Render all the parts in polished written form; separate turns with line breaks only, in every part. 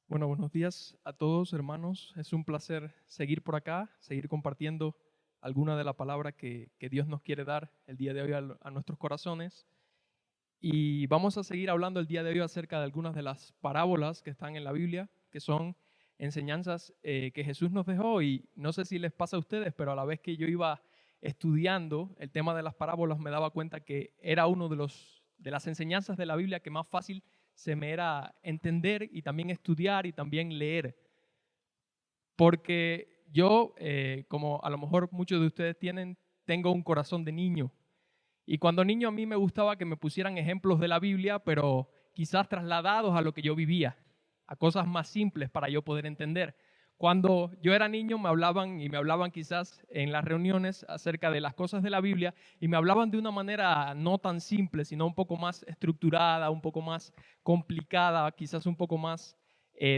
Bueno, buenos días a todos, hermanos. Es un placer seguir por acá, seguir compartiendo alguna de la palabra que Dios nos quiere dar el día de hoy a nuestros corazones. Y vamos a seguir hablando el día de hoy acerca de algunas de las parábolas que están en la Biblia, que son enseñanzas que Jesús nos dejó. Y no sé si les pasa a ustedes, pero a la vez que yo iba estudiando el tema de las parábolas, me daba cuenta que era uno de las enseñanzas de la Biblia que más fácil se me era entender y también estudiar y también leer. Porque yo, como a lo mejor muchos de ustedes tienen, tengo un corazón de niño. Y cuando niño a mí me gustaba que me pusieran ejemplos de la Biblia, pero quizás trasladados a lo que yo vivía, a cosas más simples para yo poder entender. Cuando yo era niño me hablaban y me hablaban quizás en las reuniones acerca de las cosas de la Biblia y me hablaban de una manera no tan simple, sino un poco más estructurada, un poco más complicada, quizás un poco más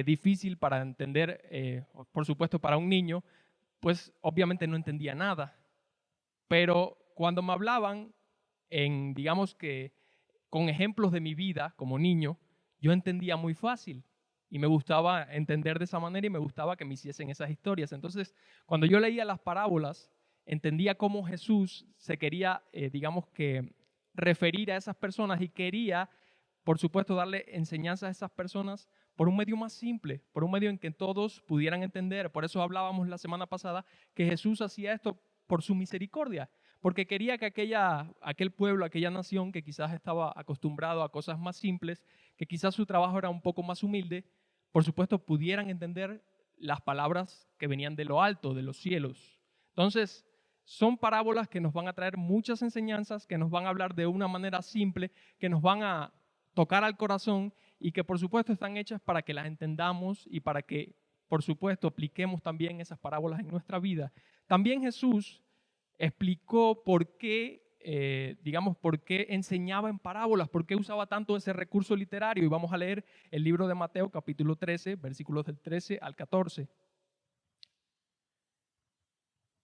difícil para entender, por supuesto para un niño, pues obviamente no entendía nada. Pero cuando me hablaban digamos que con ejemplos de mi vida como niño, yo entendía muy fácil y me gustaba entender de esa manera y me gustaba que me hiciesen esas historias. Entonces, cuando yo leía las parábolas, entendía cómo Jesús se quería, digamos que, referir a esas personas y quería, por supuesto, darle enseñanza a esas personas por un medio más simple, por un medio en que todos pudieran entender. Por eso hablábamos la semana pasada que Jesús hacía esto por su misericordia, porque quería que aquel pueblo, aquella nación que quizás estaba acostumbrado a cosas más simples, que quizás su trabajo era un poco más humilde, por supuesto pudieran entender las palabras que venían de lo alto, de los cielos. Entonces, son parábolas que nos van a traer muchas enseñanzas, que nos van a hablar de una manera simple, que nos van a tocar al corazón y que por supuesto están hechas para que las entendamos y para que por supuesto apliquemos también esas parábolas en nuestra vida. También Jesús explicó por qué, digamos, por qué enseñaba en parábolas, por qué usaba tanto ese recurso literario. Y vamos a leer el libro de Mateo, capítulo 13, versículos del 13 al 14.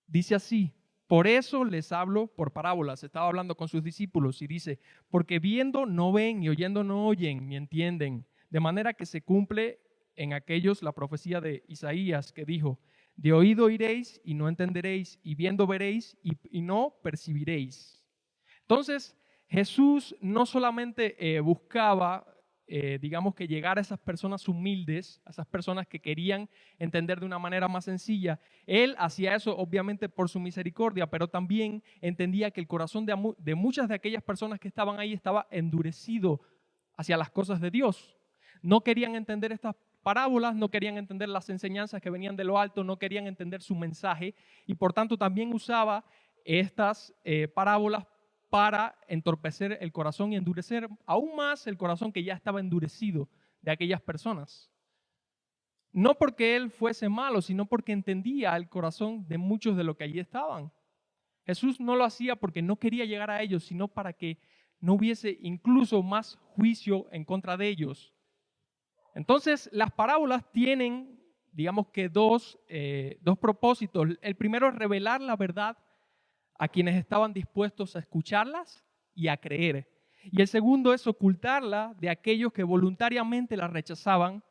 Dice así: por eso les hablo por parábolas. Estaba hablando con sus discípulos y dice: porque viendo no ven y oyendo no oyen ni entienden, de manera que se cumple en aquellos la profecía de Isaías que dijo: de oído oiréis y no entenderéis, y viendo veréis y no percibiréis. Entonces, Jesús no solamente buscaba, digamos que llegar a esas personas humildes, a esas personas que querían entender de una manera más sencilla. Él hacía eso obviamente por su misericordia, pero también entendía que el corazón de muchas de aquellas personas que estaban ahí estaba endurecido hacia las cosas de Dios. No querían entender estas parábolas, no querían entender las enseñanzas que venían de lo alto, no querían entender su mensaje y por tanto también usaba estas parábolas para entorpecer el corazón y endurecer aún más el corazón que ya estaba endurecido de aquellas personas. No porque él fuese malo, sino porque entendía el corazón de muchos de los que allí estaban. Jesús no lo hacía porque no quería llegar a ellos, sino para que no hubiese incluso más juicio en contra de ellos. Entonces, las parábolas tienen, digamos que dos propósitos. El primero es revelar la verdad a quienes estaban dispuestos a escucharlas y a creer. Y el segundo es ocultarla de aquellos que voluntariamente la rechazaban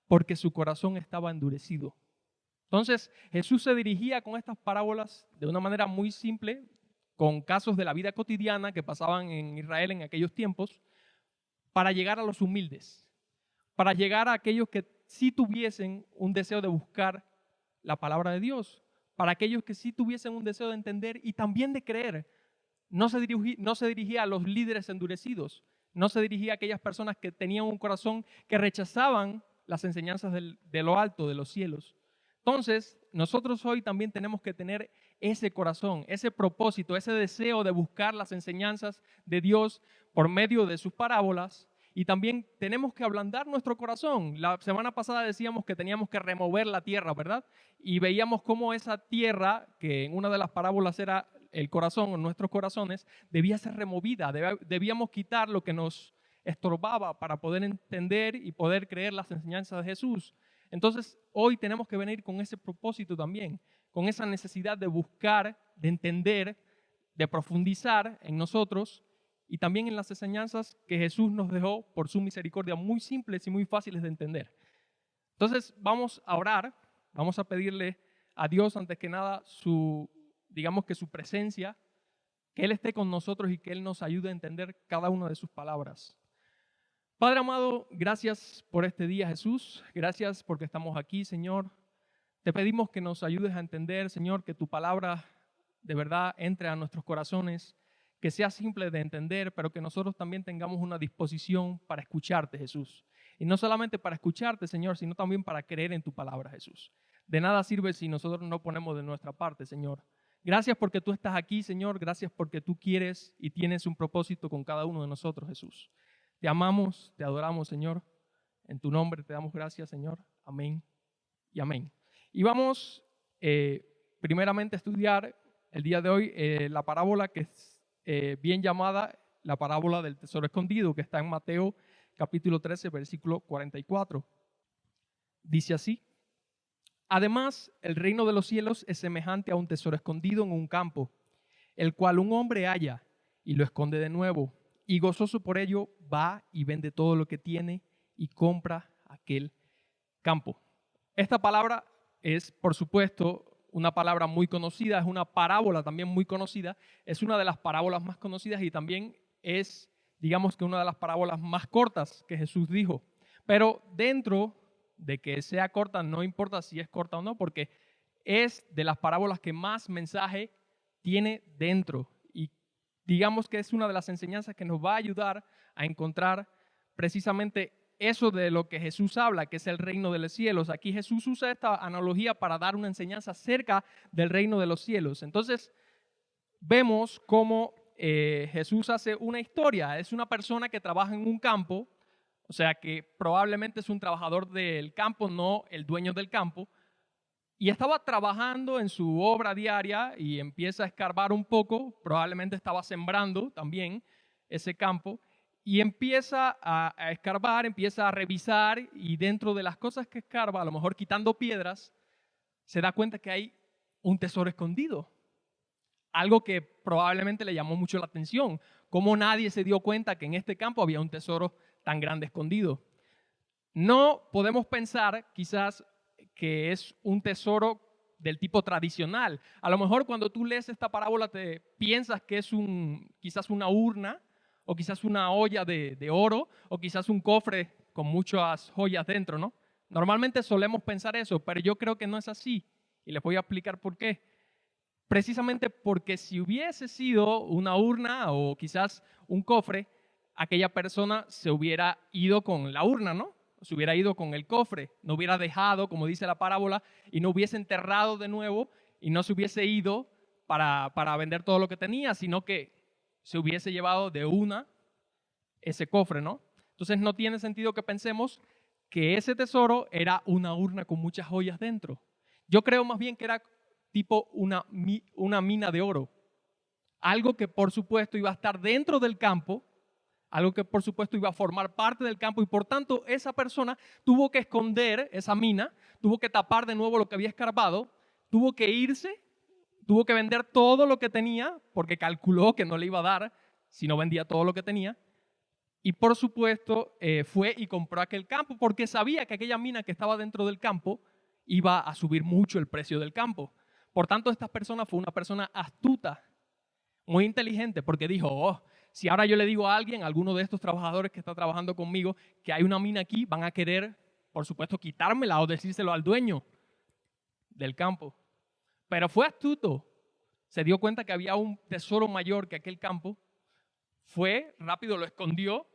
porque su corazón estaba endurecido. Entonces, Jesús se dirigía con estas parábolas de una manera muy simple, con casos de la vida cotidiana que pasaban en Israel en aquellos tiempos, para llegar a los humildes, para llegar a aquellos que sí tuviesen un deseo de buscar la palabra de Dios, para aquellos que sí tuviesen un deseo de entender y también de creer. No se dirigía a los líderes endurecidos, no se dirigía a aquellas personas que tenían un corazón que rechazaban las enseñanzas de lo alto, de los cielos. Entonces, nosotros hoy también tenemos que tener ese corazón, ese propósito, ese deseo de buscar las enseñanzas de Dios por medio de sus parábolas. Y también tenemos que ablandar nuestro corazón. La semana pasada decíamos que teníamos que remover la tierra, ¿verdad? Y veíamos cómo esa tierra, que en una de las parábolas era el corazón o nuestros corazones, debía ser removida. Debíamos quitar lo que nos estorbaba para poder entender y poder creer las enseñanzas de Jesús. Entonces, hoy tenemos que venir con ese propósito también, con esa necesidad de buscar, de entender, de profundizar en nosotros y también en las enseñanzas que Jesús nos dejó por su misericordia, muy simples y muy fáciles de entender. Entonces vamos a orar, vamos a pedirle a Dios antes que nada digamos que su presencia, que Él esté con nosotros y que Él nos ayude a entender cada una de sus palabras. Padre amado, gracias por este día, Jesús. Gracias porque estamos aquí, Señor. Te pedimos que nos ayudes a entender, Señor, que tu palabra de verdad entre a nuestros corazones, que sea simple de entender, pero que nosotros también tengamos una disposición para escucharte, Jesús. Y no solamente para escucharte, Señor, sino también para creer en tu palabra, Jesús. De nada sirve si nosotros no ponemos de nuestra parte, Señor. Gracias porque tú estás aquí, Señor. Gracias porque tú quieres y tienes un propósito con cada uno de nosotros, Jesús. Te amamos, te adoramos, Señor. En tu nombre te damos gracias, Señor. Amén y amén. Y vamos primeramente a estudiar el día de hoy la parábola que es bien llamada la parábola del tesoro escondido, que está en Mateo capítulo 13, versículo 44. Dice así: además, el reino de los cielos es semejante a un tesoro escondido en un campo, el cual un hombre halla y lo esconde de nuevo, y gozoso por ello va y vende todo lo que tiene y compra aquel campo. Esta palabra es, por supuesto, una palabra muy conocida, es una parábola también muy conocida, es una de las parábolas más conocidas y también es, digamos que una de las parábolas más cortas que Jesús dijo. Pero dentro de que sea corta, no importa si es corta o no, porque es de las parábolas que más mensaje tiene dentro. Y digamos que es una de las enseñanzas que nos va a ayudar a encontrar precisamente eso de lo que Jesús habla, que es el reino de los cielos. Aquí Jesús usa esta analogía para dar una enseñanza acerca del reino de los cielos. Entonces, vemos cómo Jesús hace una historia. Es una persona que trabaja en un campo, o sea que probablemente es un trabajador del campo, no el dueño del campo, y estaba trabajando en su obra diaria y empieza a escarbar un poco, probablemente estaba sembrando también ese campo, y empieza a escarbar, empieza a revisar, y dentro de las cosas que escarba, a lo mejor quitando piedras, se da cuenta que hay un tesoro escondido. Algo que probablemente le llamó mucho la atención, cómo nadie se dio cuenta que en este campo había un tesoro tan grande escondido. No podemos pensar quizás que es un tesoro del tipo tradicional. A lo mejor cuando tú lees esta parábola te piensas que es quizás una urna o quizás una olla de oro o quizás un cofre con muchas joyas dentro, ¿no? Normalmente solemos pensar eso, pero yo creo que no es así y les voy a explicar por qué. Precisamente porque si hubiese sido una urna o quizás un cofre, aquella persona se hubiera ido con la urna, ¿no? Se hubiera ido con el cofre, no hubiera dejado, como dice la parábola, y no hubiese enterrado de nuevo y no se hubiese ido para vender todo lo que tenía, sino que se hubiese llevado de una ese cofre, ¿no? Entonces no tiene sentido que pensemos que ese tesoro era una urna con muchas joyas dentro. Yo creo más bien que era tipo una mina de oro. Algo que por supuesto iba a estar dentro del campo, algo que por supuesto iba a formar parte del campo y por tanto esa persona tuvo que esconder esa mina, tuvo que tapar de nuevo lo que había escarbado, tuvo que irse, tuvo que vender todo lo que tenía porque calculó que no le iba a dar si no vendía todo lo que tenía. Y por supuesto fue y compró aquel campo porque sabía que aquella mina que estaba dentro del campo iba a subir mucho el precio del campo. Por tanto, esta persona fue una persona astuta, muy inteligente, porque dijo, oh, si ahora yo le digo a alguien, a alguno de estos trabajadores que está trabajando conmigo, que hay una mina aquí, van a querer, por supuesto, quitármela o decírselo al dueño del campo. Pero fue astuto, se dio cuenta que había un tesoro mayor que aquel campo, fue rápido, lo escondió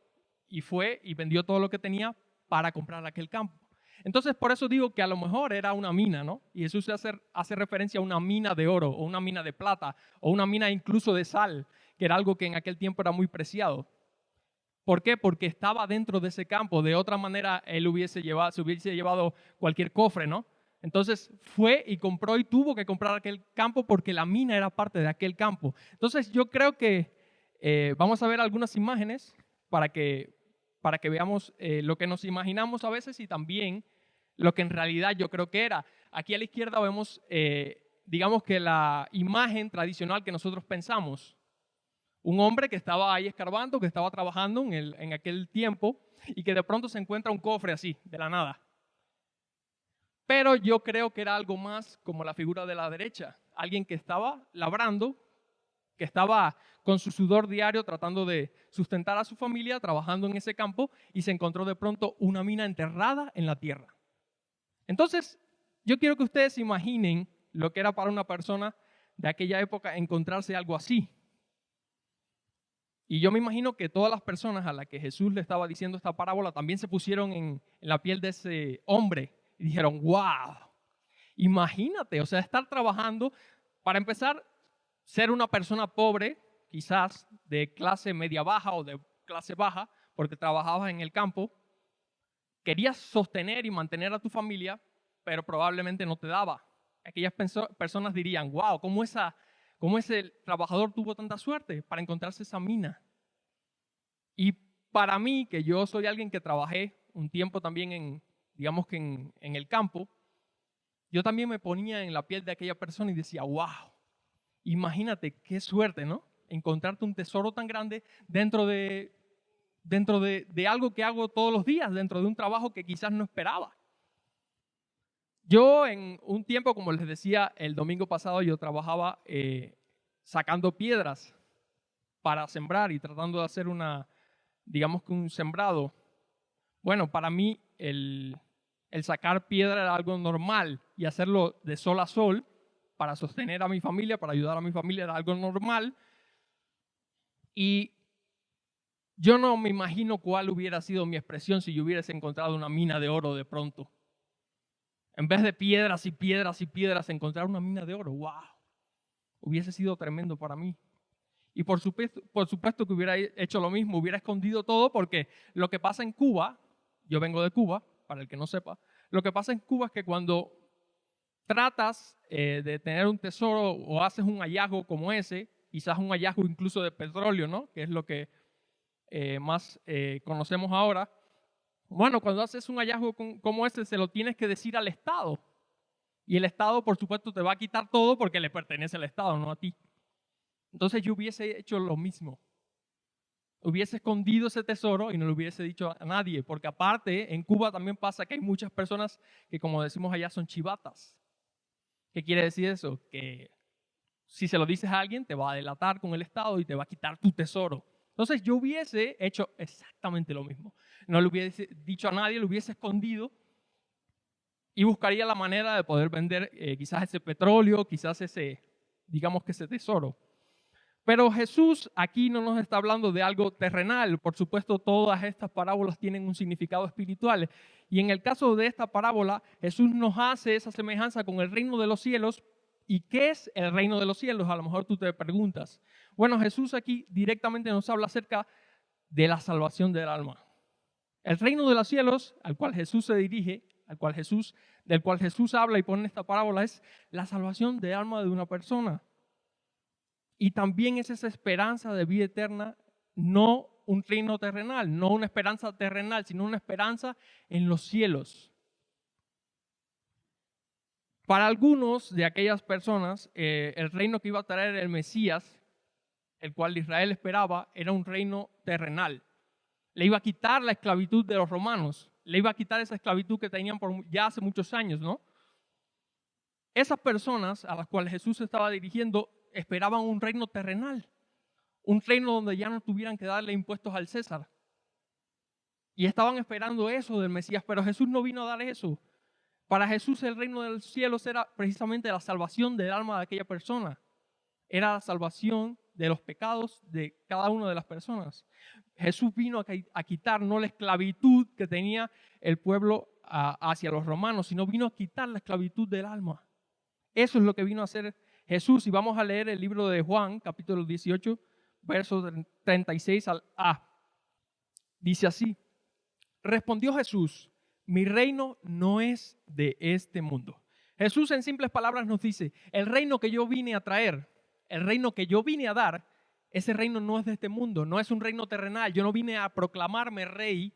y fue y vendió todo lo que tenía para comprar aquel campo. Entonces, por eso digo que a lo mejor era una mina, ¿no? Y Jesús hace referencia a una mina de oro, o una mina de plata, o una mina incluso de sal, que era algo que en aquel tiempo era muy preciado. ¿Por qué? Porque estaba dentro de ese campo. De otra manera, él se hubiese llevado cualquier cofre, ¿no? Entonces fue y compró y tuvo que comprar aquel campo porque la mina era parte de aquel campo. Entonces yo creo que vamos a ver algunas imágenes para que veamos lo que nos imaginamos a veces y también lo que en realidad yo creo que era. Aquí a la izquierda vemos, digamos que la imagen tradicional que nosotros pensamos. Un hombre que estaba ahí escarbando, que estaba trabajando en aquel tiempo y que de pronto se encuentra un cofre así, de la nada. Pero yo creo que era algo más como la figura de la derecha. Alguien que estaba labrando, que estaba con su sudor diario tratando de sustentar a su familia, trabajando en ese campo, y se encontró de pronto una mina enterrada en la tierra. Entonces, yo quiero que ustedes se imaginen lo que era para una persona de aquella época encontrarse algo así. Y yo me imagino que todas las personas a las que Jesús le estaba diciendo esta parábola también se pusieron en la piel de ese hombre y dijeron, wow, imagínate, o sea, estar trabajando, para empezar, ser una persona pobre, quizás de clase media baja o de clase baja, porque trabajabas en el campo, querías sostener y mantener a tu familia, pero probablemente no te daba. Aquellas personas dirían, wow, ¿cómo ese trabajador tuvo tanta suerte para encontrarse esa mina? Y para mí, que yo soy alguien que trabajé un tiempo también digamos que en el campo, yo también me ponía en la piel de aquella persona y decía, wow, imagínate qué suerte, ¿no? Encontrarte un tesoro tan grande dentro de algo que hago todos los días, dentro de un trabajo que quizás no esperaba. Yo en un tiempo, como les decía, el domingo pasado yo trabajaba sacando piedras para sembrar y tratando de hacer digamos que un sembrado. Bueno, para mí el sacar piedra era algo normal y hacerlo de sol a sol para sostener a mi familia, para ayudar a mi familia era algo normal. Y yo no me imagino cuál hubiera sido mi expresión si yo hubiese encontrado una mina de oro de pronto. En vez de piedras y piedras y piedras, encontrar una mina de oro. ¡Wow! Hubiese sido tremendo para mí. Y por supuesto que hubiera hecho lo mismo, hubiera escondido todo, porque lo que pasa en Cuba, yo vengo de Cuba, para el que no sepa, lo que pasa en Cuba es que cuando tratas de tener un tesoro o haces un hallazgo como ese, quizás un hallazgo incluso de petróleo, ¿no? Que es lo que más conocemos ahora. Bueno, cuando haces un hallazgo como ese, se lo tienes que decir al Estado. Y el Estado, por supuesto, te va a quitar todo porque le pertenece al Estado, no a ti. Entonces yo hubiese hecho lo mismo. Hubiese escondido ese tesoro y no lo hubiese dicho a nadie. Porque aparte, en Cuba también pasa que hay muchas personas que, como decimos allá, son chivatas. ¿Qué quiere decir eso? Que si se lo dices a alguien, te va a delatar con el Estado y te va a quitar tu tesoro. Entonces yo hubiese hecho exactamente lo mismo. No le hubiese dicho a nadie, lo hubiese escondido y buscaría la manera de poder vender quizás ese petróleo, quizás digamos que ese tesoro. Pero Jesús aquí no nos está hablando de algo terrenal. Por supuesto, todas estas parábolas tienen un significado espiritual. Y en el caso de esta parábola, Jesús nos hace esa semejanza con el reino de los cielos. ¿Y qué es el reino de los cielos? A lo mejor tú te preguntas. Bueno, Jesús aquí directamente nos habla acerca de la salvación del alma. El reino de los cielos al cual Jesús se dirige, del cual Jesús habla y pone esta parábola, es la salvación del alma de una persona. Y también es esa esperanza de vida eterna, no un reino terrenal, no una esperanza terrenal, sino una esperanza en los cielos. Para algunos de aquellas personas, el reino que iba a traer el Mesías, el cual Israel esperaba, era un reino terrenal. Le iba a quitar la esclavitud de los romanos, le iba a quitar esa esclavitud que tenían ya hace muchos años, ¿no? Esas personas a las cuales Jesús se estaba dirigiendo esperaban un reino terrenal, un reino donde ya no tuvieran que darle impuestos al César. Y estaban esperando eso del Mesías, pero Jesús no vino a dar eso. Para Jesús el reino de los cielos era precisamente la salvación del alma de aquella persona. Era la salvación de los pecados de cada una de las personas. Jesús vino a quitar no la esclavitud que tenía el pueblo hacia los romanos, sino vino a quitar la esclavitud del alma. Eso es lo que vino a hacer Jesús. Y vamos a leer el libro de Juan, capítulo 18, versos 36 al A. Dice así: respondió Jesús: mi reino no es de este mundo. Jesús en simples palabras nos dice, el reino que yo vine a traer, el reino que yo vine a dar, ese reino no es de este mundo, no es un reino terrenal. Yo no vine a proclamarme rey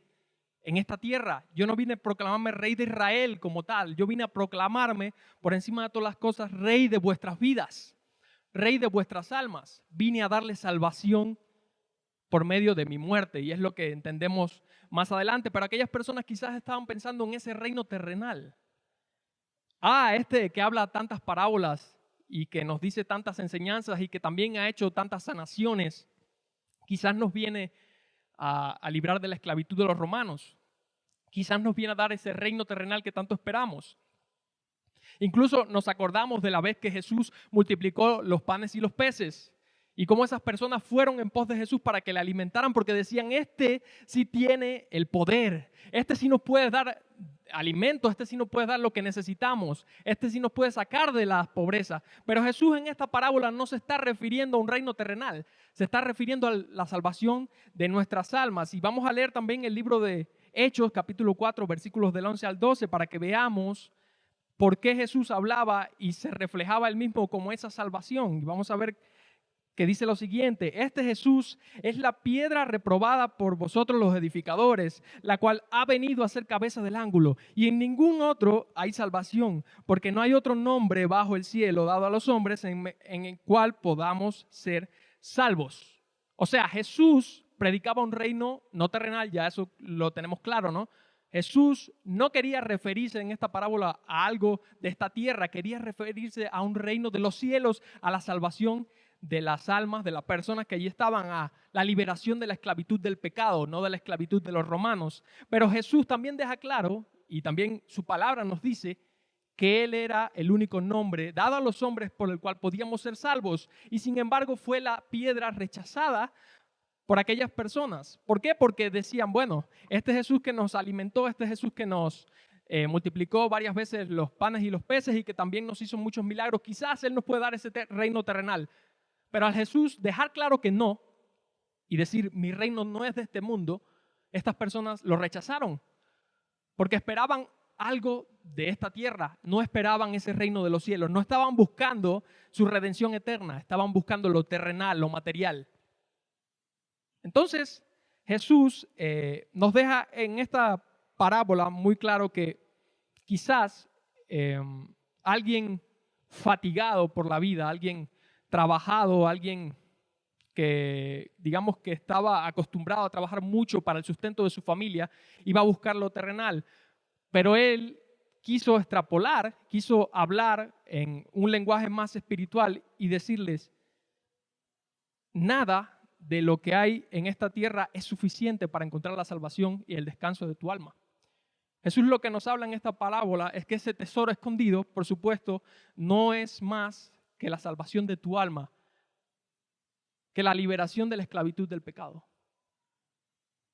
en esta tierra. Yo no vine a proclamarme rey de Israel como tal. Yo vine a proclamarme por encima de todas las cosas rey de vuestras vidas, rey de vuestras almas. Vine a darle salvación por medio de mi muerte, y es lo que entendemos más adelante. Pero aquellas personas quizás estaban pensando en ese reino terrenal. Este que habla tantas parábolas y que nos dice tantas enseñanzas y que también ha hecho tantas sanaciones, quizás nos viene a librar de la esclavitud de los romanos. Quizás nos viene a dar ese reino terrenal que tanto esperamos. Incluso nos acordamos de la vez que Jesús multiplicó los panes y los peces y cómo esas personas fueron en pos de Jesús para que le alimentaran porque decían, este sí tiene el poder, este sí nos puede dar alimento, este sí nos puede dar lo que necesitamos, este sí nos puede sacar de la pobreza. Pero Jesús en esta parábola no se está refiriendo a un reino terrenal, se está refiriendo a la salvación de nuestras almas. Y vamos a leer también el libro de Hechos, capítulo 4, versículos del 11 al 12, para que veamos por qué Jesús hablaba y se reflejaba él mismo como esa salvación. Y vamos a ver que dice lo siguiente: este Jesús es la piedra reprobada por vosotros los edificadores, la cual ha venido a ser cabeza del ángulo, y en ningún otro hay salvación, porque no hay otro nombre bajo el cielo dado a los hombres en el cual podamos ser salvos. O sea, Jesús predicaba un reino no terrenal, ya eso lo tenemos claro, ¿no? Jesús no quería referirse en esta parábola a algo de esta tierra, quería referirse a un reino de los cielos, a la salvación de las almas, de las personas que allí estaban, a la liberación de la esclavitud del pecado, no de la esclavitud de los romanos. Pero Jesús también deja claro, y también su palabra nos dice, que Él era el único nombre dado a los hombres por el cual podíamos ser salvos, y sin embargo fue la piedra rechazada por aquellas personas. ¿Por qué? Porque decían, bueno, este Jesús que nos alimentó, este Jesús que nos multiplicó varias veces los panes y los peces y que también nos hizo muchos milagros, quizás Él nos puede dar ese reino terrenal. Pero al Jesús dejar claro que no y decir, mi reino no es de este mundo, estas personas lo rechazaron porque esperaban algo de esta tierra, no esperaban ese reino de los cielos, no estaban buscando su redención eterna, estaban buscando lo terrenal, lo material. Entonces, Jesús nos deja en esta parábola muy claro que quizás alguien fatigado por la vida, alguien trabajado, alguien que digamos que estaba acostumbrado a trabajar mucho para el sustento de su familia, iba a buscar lo terrenal, pero él quiso extrapolar, quiso hablar en un lenguaje más espiritual y decirles, nada de lo que hay en esta tierra es suficiente para encontrar la salvación y el descanso de tu alma. Jesús lo que nos habla en esta parábola es que ese tesoro escondido, por supuesto, no es más que la salvación de tu alma, que la liberación de la esclavitud del pecado.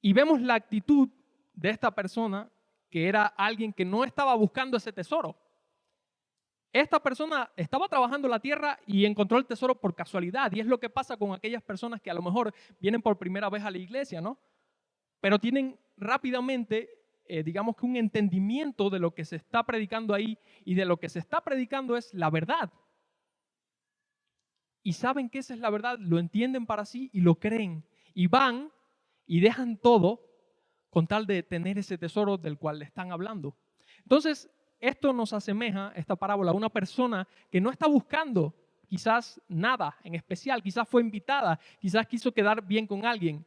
Y vemos la actitud de esta persona, que era alguien que no estaba buscando ese tesoro. Esta persona estaba trabajando la tierra y encontró el tesoro por casualidad. Y es lo que pasa con aquellas personas que a lo mejor vienen por primera vez a la iglesia, ¿no? Pero tienen rápidamente, digamos que un entendimiento de lo que se está predicando ahí, y de lo que se está predicando es la verdad. Y saben que esa es la verdad, lo entienden para sí y lo creen. Y van y dejan todo con tal de tener ese tesoro del cual le están hablando. Entonces, esto nos asemeja, esta parábola, a una persona que no está buscando quizás nada en especial, quizás fue invitada, quizás quiso quedar bien con alguien,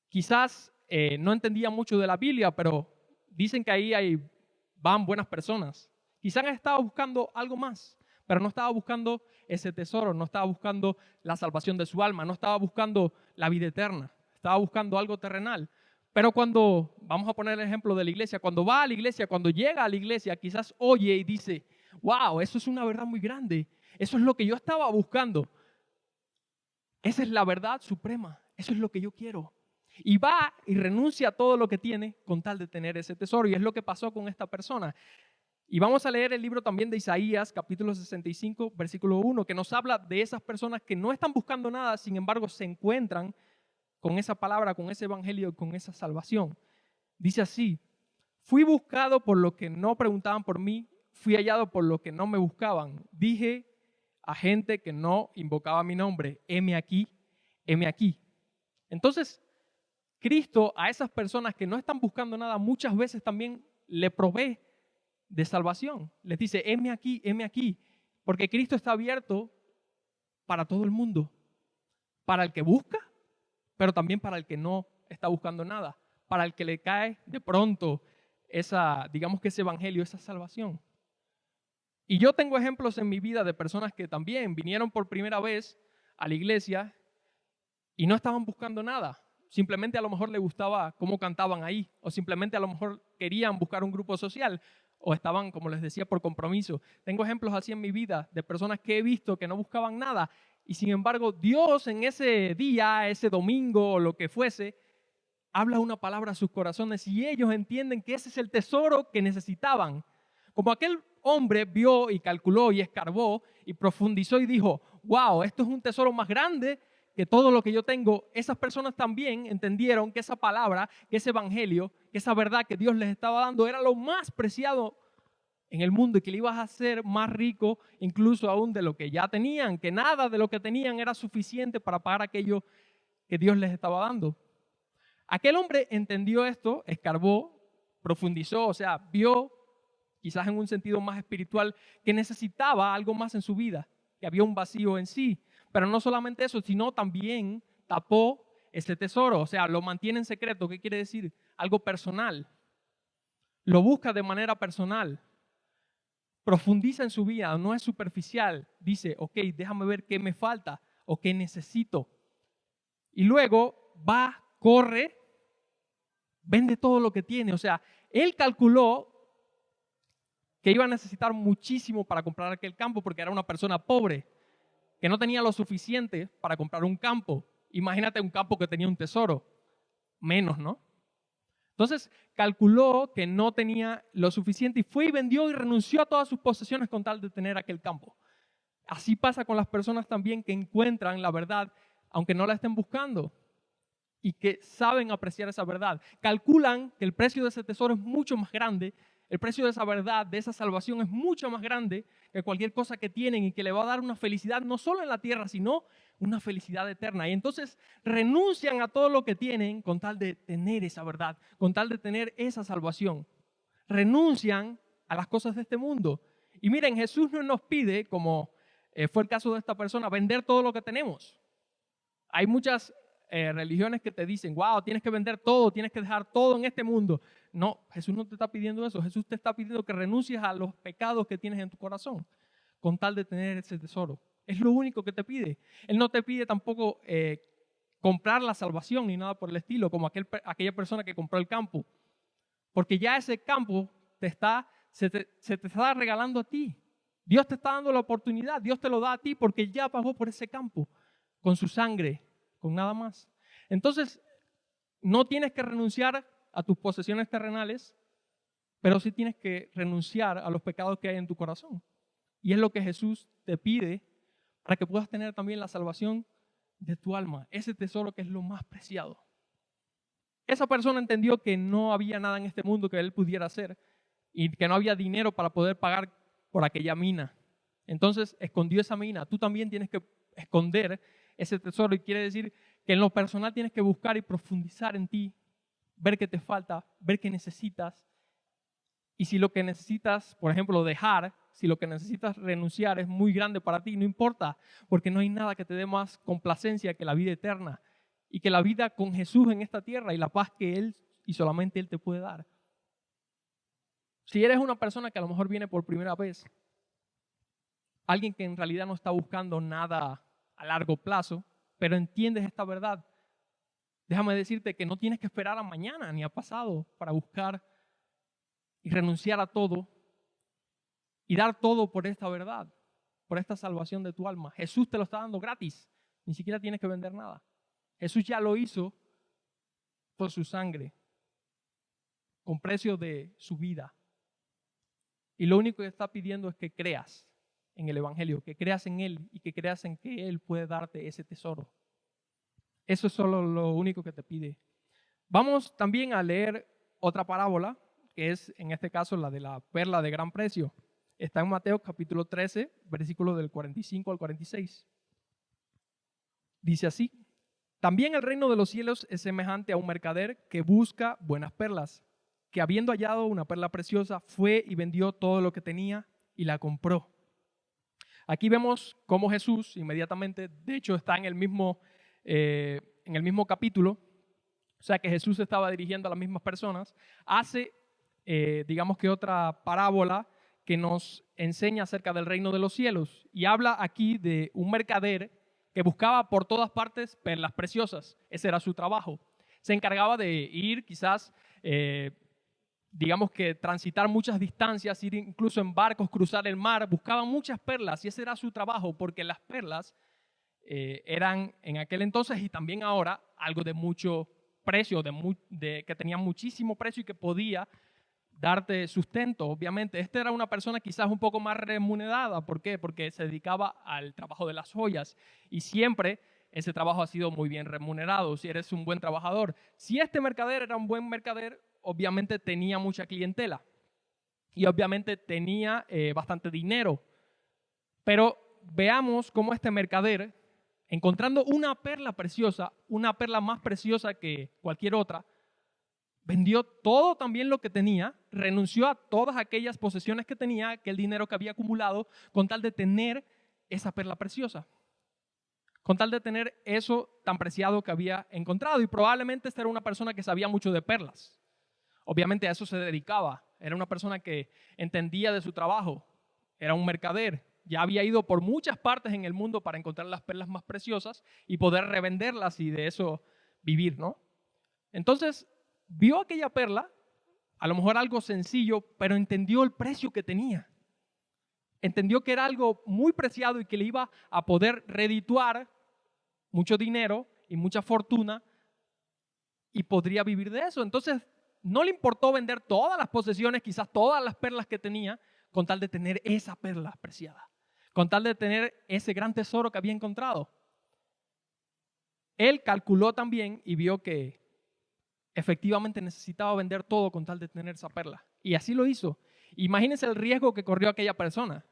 quizás no entendía mucho de la Biblia, pero dicen que ahí van buenas personas. Quizás estaba buscando algo más, pero no estaba buscando ese tesoro, no estaba buscando la salvación de su alma, no estaba buscando la vida eterna, estaba buscando algo terrenal. Pero cuando, vamos a poner el ejemplo de la iglesia, cuando va a la iglesia, cuando llega a la iglesia, quizás oye y dice, wow, eso es una verdad muy grande, eso es lo que yo estaba buscando. Esa es la verdad suprema, eso es lo que yo quiero. Y va y renuncia a todo lo que tiene con tal de tener ese tesoro. Y es lo que pasó con esta persona. Y vamos a leer el libro también de Isaías, capítulo 65, versículo 1, que nos habla de esas personas que no están buscando nada, sin embargo se encuentran con esa palabra, con ese evangelio, con esa salvación. Dice así: fui buscado por los que no preguntaban por mí, fui hallado por los que no me buscaban. Dije a gente que no invocaba mi nombre, heme aquí, heme aquí. Entonces, Cristo a esas personas que no están buscando nada, muchas veces también le provee de salvación. Les dice, heme aquí, porque Cristo está abierto para todo el mundo, para el que busca, pero también para el que no está buscando nada, para el que le cae de pronto digamos que ese evangelio, esa salvación. Y yo tengo ejemplos en mi vida de personas que también vinieron por primera vez a la iglesia y no estaban buscando nada. Simplemente a lo mejor les gustaba cómo cantaban ahí, o simplemente a lo mejor querían buscar un grupo social, o estaban, como les decía, por compromiso. Tengo ejemplos así en mi vida de personas que he visto que no buscaban nada, y sin embargo Dios en ese día, ese domingo o lo que fuese, habla una palabra a sus corazones y ellos entienden que ese es el tesoro que necesitaban. Como aquel hombre vio y calculó y escarbó y profundizó y dijo, wow, esto es un tesoro más grande que todo lo que yo tengo. Esas personas también entendieron que esa palabra, que ese evangelio, que esa verdad que Dios les estaba dando era lo más preciado en el mundo y que le ibas a hacer más rico incluso aún de lo que ya tenían, que nada de lo que tenían era suficiente para pagar aquello que Dios les estaba dando. Aquel hombre entendió esto, escarbó, profundizó, o sea, vio, quizás en un sentido más espiritual, que necesitaba algo más en su vida, que había un vacío en sí. Pero no solamente eso, sino también tapó ese tesoro, o sea, lo mantiene en secreto. ¿Qué quiere decir? Algo personal. Lo busca de manera personal. Profundiza en su vida, no es superficial. Dice, ok, déjame ver qué me falta o qué necesito. Y luego va, corre, vende todo lo que tiene. O sea, él calculó que iba a necesitar muchísimo para comprar aquel campo porque era una persona pobre, que no tenía lo suficiente para comprar un campo. Imagínate un campo que tenía un tesoro, menos, ¿no? Entonces calculó que no tenía lo suficiente y fue y vendió y renunció a todas sus posesiones con tal de tener aquel campo. Así pasa con las personas también que encuentran la verdad, aunque no la estén buscando, y que saben apreciar esa verdad. Calculan que el precio de ese tesoro es mucho más grande, el precio de esa verdad, de esa salvación es mucho más grande que cualquier cosa que tienen y que le va a dar una felicidad no solo en la tierra, sino una felicidad eterna. Y entonces renuncian a todo lo que tienen con tal de tener esa verdad, con tal de tener esa salvación. Renuncian a las cosas de este mundo. Y miren, Jesús no nos pide, como fue el caso de esta persona, vender todo lo que tenemos. Hay muchas religiones que te dicen, wow, tienes que vender todo, tienes que dejar todo en este mundo. No, Jesús no te está pidiendo eso. Jesús te está pidiendo que renuncies a los pecados que tienes en tu corazón con tal de tener ese tesoro. Es lo único que te pide. Él no te pide tampoco comprar la salvación ni nada por el estilo, como aquella persona que compró el campo. Porque ya ese campo se te está regalando a ti. Dios te está dando la oportunidad, Dios te lo da a ti porque ya pagó por ese campo con su sangre, con nada más. Entonces, no tienes que renunciar a tus posesiones terrenales, pero sí tienes que renunciar a los pecados que hay en tu corazón. Y es lo que Jesús te pide para que puedas tener también la salvación de tu alma, ese tesoro que es lo más preciado. Esa persona entendió que no había nada en este mundo que él pudiera hacer y que no había dinero para poder pagar por aquella mina. Entonces escondió esa mina. Tú también tienes que esconder ese tesoro y quiere decir que en lo personal tienes que buscar y profundizar en ti, ver qué te falta, ver qué necesitas. Y si lo que necesitas, por ejemplo, dejar, si lo que necesitas renunciar es muy grande para ti, no importa, porque no hay nada que te dé más complacencia que la vida eterna y que la vida con Jesús en esta tierra y la paz que Él y solamente Él te puede dar. Si eres una persona que a lo mejor viene por primera vez, alguien que en realidad no está buscando nada a largo plazo, pero entiendes esta verdad, déjame decirte que no tienes que esperar a mañana ni a pasado para buscar y renunciar a todo y dar todo por esta verdad, por esta salvación de tu alma. Jesús te lo está dando gratis, ni siquiera tienes que vender nada. Jesús ya lo hizo por su sangre, con precio de su vida. Y lo único que está pidiendo es que creas en el Evangelio, que creas en Él y que creas en que Él puede darte ese tesoro. Eso es solo lo único que te pide. Vamos también a leer otra parábola, que es en este caso la de la perla de gran precio. Está en Mateo capítulo 13, versículos del 45 al 46. Dice así: también el reino de los cielos es semejante a un mercader que busca buenas perlas, que habiendo hallado una perla preciosa, fue y vendió todo lo que tenía y la compró. Aquí vemos cómo Jesús inmediatamente, de hecho está en el mismo capítulo, o sea que Jesús estaba dirigiendo a las mismas personas, hace, digamos que otra parábola que nos enseña acerca del reino de los cielos. Y habla aquí de un mercader que buscaba por todas partes perlas preciosas. Ese era su trabajo. Se encargaba de ir quizás, digamos que transitar muchas distancias, ir incluso en barcos, cruzar el mar. Buscaba muchas perlas y ese era su trabajo, porque las perlas eran en aquel entonces y también ahora algo de mucho precio, que tenía muchísimo precio y que podía darte sustento, obviamente. Esta era una persona quizás un poco más remunerada. ¿Por qué? Porque se dedicaba al trabajo de las joyas y siempre ese trabajo ha sido muy bien remunerado si eres un buen trabajador. Si este mercader era un buen mercader, obviamente tenía mucha clientela y obviamente tenía bastante dinero. Pero veamos cómo este mercader, encontrando una perla preciosa, una perla más preciosa que cualquier otra, vendió todo también lo que tenía, renunció a todas aquellas posesiones que tenía, aquel dinero que había acumulado, con tal de tener esa perla preciosa, con tal de tener eso tan preciado que había encontrado. Y probablemente esta era una persona que sabía mucho de perlas. Obviamente a eso se dedicaba. Era una persona que entendía de su trabajo. Era un mercader. Ya había ido por muchas partes en el mundo para encontrar las perlas más preciosas y poder revenderlas y de eso vivir, ¿no? Entonces, vio aquella perla, a lo mejor algo sencillo, pero entendió el precio que tenía. Entendió que era algo muy preciado y que le iba a poder redituar mucho dinero y mucha fortuna y podría vivir de eso. Entonces, no le importó vender todas las posesiones, quizás todas las perlas que tenía, con tal de tener esa perla preciada, con tal de tener ese gran tesoro que había encontrado. Él calculó también y vio que efectivamente necesitaba vender todo con tal de tener esa perla. Y así lo hizo. Imagínense el riesgo que corrió aquella persona.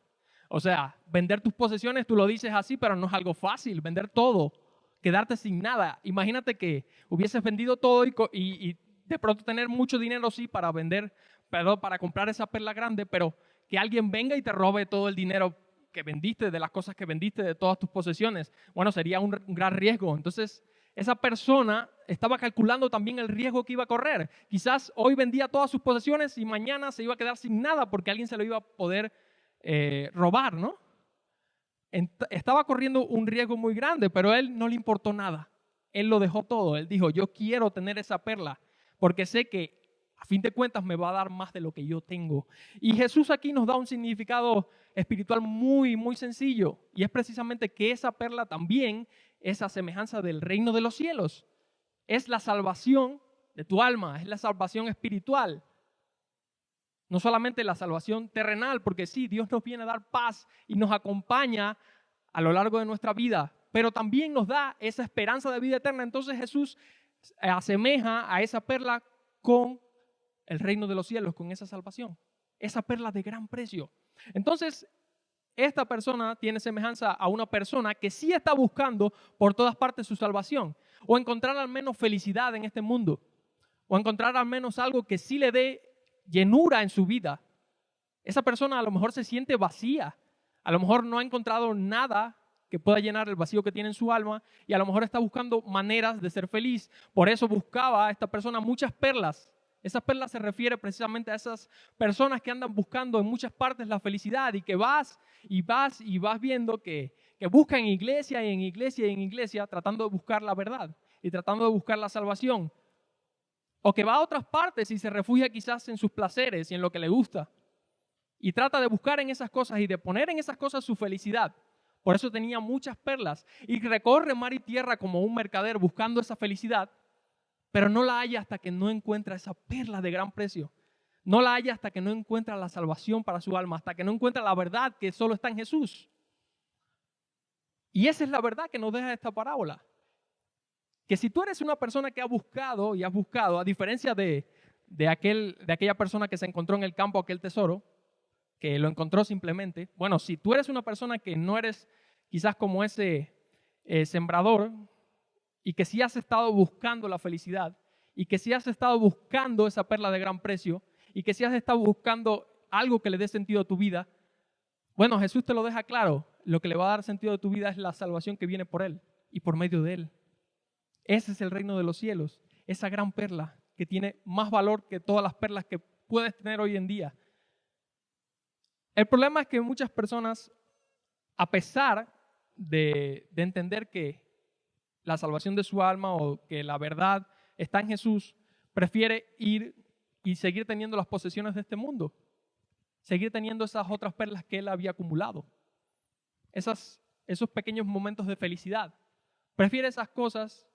O sea, vender tus posesiones, tú lo dices así, pero no es algo fácil. Vender todo, quedarte sin nada. Imagínate que hubieses vendido todo y de pronto tener mucho dinero, sí, para vender, perdón, para comprar esa perla grande, pero que alguien venga y te robe todo el dinero que vendiste, de las cosas que vendiste, de todas tus posesiones. Bueno, sería un gran riesgo. Entonces, esa persona estaba calculando también el riesgo que iba a correr. Quizás hoy vendía todas sus posesiones y mañana se iba a quedar sin nada porque alguien se lo iba a poder robar, ¿no? Estaba corriendo un riesgo muy grande, pero a él no le importó nada. Él lo dejó todo. Él dijo, yo quiero tener esa perla porque sé que a fin de cuentas me va a dar más de lo que yo tengo. Y Jesús aquí nos da un significado espiritual muy, muy sencillo. Y es precisamente que esa perla también es a semejanza del reino de los cielos. Es la salvación de tu alma, es la salvación espiritual. No solamente la salvación terrenal, porque sí, Dios nos viene a dar paz y nos acompaña a lo largo de nuestra vida, pero también nos da esa esperanza de vida eterna. Entonces Jesús asemeja a esa perla con el reino de los cielos, con esa salvación, esa perla de gran precio. Entonces, esta persona tiene semejanza a una persona que sí está buscando por todas partes su salvación, o encontrar al menos felicidad en este mundo, o encontrar al menos algo que sí le dé llenura en su vida. Esa persona a lo mejor se siente vacía, a lo mejor no ha encontrado nada que pueda llenar el vacío que tiene en su alma y a lo mejor está buscando maneras de ser feliz. Por eso buscaba a esta persona muchas perlas. Esas perlas se refiere precisamente a esas personas que andan buscando en muchas partes la felicidad y que vas viendo que buscan en iglesia y en iglesia y en iglesia tratando de buscar la verdad y tratando de buscar la salvación. O que va a otras partes y se refugia quizás en sus placeres y en lo que le gusta. Y trata de buscar en esas cosas y de poner en esas cosas su felicidad. Por eso tenía muchas perlas y recorre mar y tierra como un mercader buscando esa felicidad, pero no la halla hasta que no encuentra esa perla de gran precio. No la halla hasta que no encuentra la salvación para su alma, hasta que no encuentra la verdad que solo está en Jesús. Y esa es la verdad que nos deja esta parábola. Que si tú eres una persona que ha buscado y has buscado, a diferencia de aquella persona que se encontró en el campo aquel tesoro, que lo encontró simplemente, bueno, si tú eres una persona que no eres quizás como ese sembrador y que sí has estado buscando la felicidad y que sí has estado buscando esa perla de gran precio y que sí has estado buscando algo que le dé sentido a tu vida, bueno, Jesús te lo deja claro, lo que le va a dar sentido a tu vida es la salvación que viene por Él y por medio de Él. Ese es el reino de los cielos, esa gran perla que tiene más valor que todas las perlas que puedes tener hoy en día. El problema es que muchas personas, a pesar de entender que la salvación de su alma o que la verdad está en Jesús, prefiere ir y seguir teniendo las posesiones de este mundo, seguir teniendo esas otras perlas que él había acumulado, esos pequeños momentos de felicidad. Prefiere esas cosas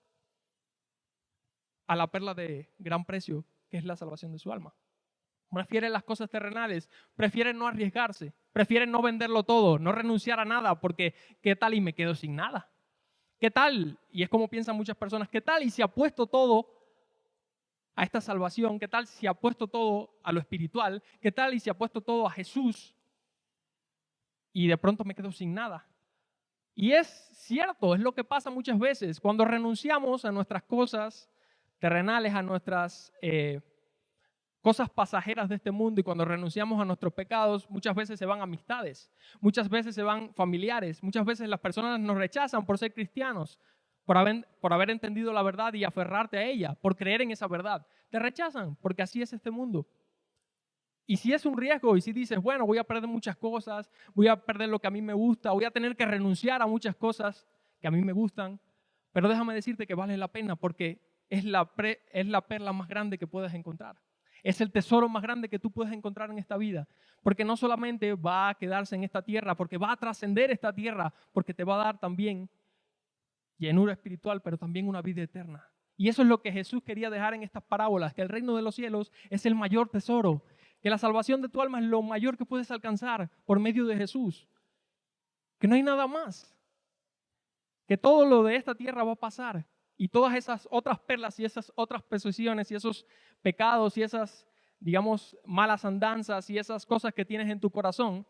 a la perla de gran precio, que es la salvación de su alma. Prefiere las cosas terrenales, prefiere no arriesgarse, prefiere no venderlo todo, no renunciar a nada, porque ¿qué tal y me quedo sin nada? ¿Qué tal? Y es como piensan muchas personas, ¿qué tal y si apuesto todo a esta salvación? ¿Qué tal si apuesto todo a lo espiritual? ¿Qué tal y si apuesto todo a Jesús y de pronto me quedo sin nada? Y es cierto, es lo que pasa muchas veces. Cuando renunciamos a nuestras cosas terrenales, a nuestras cosas pasajeras de este mundo, y cuando renunciamos a nuestros pecados, muchas veces se van amistades, muchas veces se van familiares, muchas veces las personas nos rechazan por ser cristianos, por haber entendido la verdad y aferrarte a ella, por creer en esa verdad. Te rechazan porque así es este mundo. Y si es un riesgo y si dices, bueno, voy a perder muchas cosas, voy a perder lo que a mí me gusta, voy a tener que renunciar a muchas cosas que a mí me gustan, pero déjame decirte que vale la pena porque es la perla más grande que puedes encontrar. Es el tesoro más grande que tú puedes encontrar en esta vida, porque no solamente va a quedarse en esta tierra, porque va a trascender esta tierra, porque te va a dar también llenura espiritual, pero también una vida eterna. Y eso es lo que Jesús quería dejar en estas parábolas, que el reino de los cielos es el mayor tesoro, que la salvación de tu alma es lo mayor que puedes alcanzar por medio de Jesús, que no hay nada más, que todo lo de esta tierra va a pasar y todas esas otras perlas y esas otras posesiones y esos pecados y esas, digamos, malas andanzas y esas cosas que tienes en tu corazón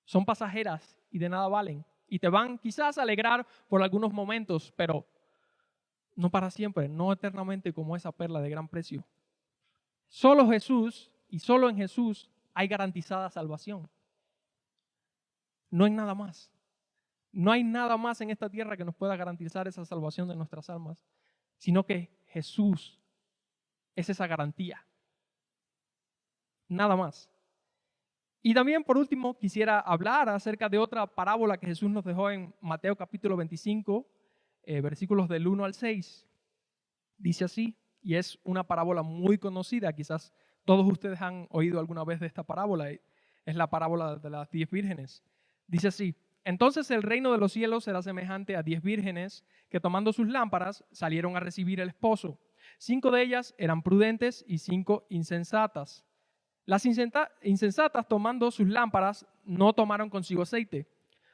son pasajeras y de nada valen. Y te van quizás a alegrar por algunos momentos, pero no para siempre, no eternamente como esa perla de gran precio. Solo Jesús y solo en Jesús hay garantizada salvación. No hay nada más. No hay nada más en esta tierra que nos pueda garantizar esa salvación de nuestras almas, sino que Jesús es esa garantía. Nada más. Y también, por último, quisiera hablar acerca de otra parábola que Jesús nos dejó en Mateo capítulo 25, versículos del 1 al 6. Dice así, y es una parábola muy conocida, quizás todos ustedes han oído alguna vez de esta parábola, es la parábola de las 10 vírgenes. Dice así, entonces el reino de los cielos será semejante a 10 vírgenes que tomando sus lámparas salieron a recibir el esposo. 5 de ellas eran prudentes y 5 insensatas. Las insensatas tomando sus lámparas no tomaron consigo aceite,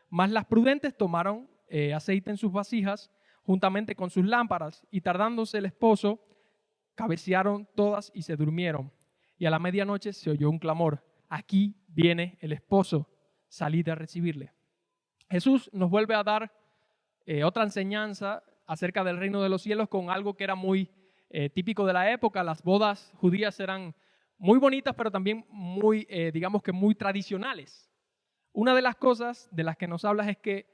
mas las prudentes tomaron aceite en sus vasijas juntamente con sus lámparas, y tardándose el esposo, cabecearon todas y se durmieron. Y a la medianoche se oyó un clamor, aquí viene el esposo, salid a recibirle. Jesús nos vuelve a dar otra enseñanza acerca del reino de los cielos con algo que era muy típico de la época. Las bodas judías eran muy bonitas, pero también muy, digamos que muy tradicionales. Una de las cosas de las que nos hablas es que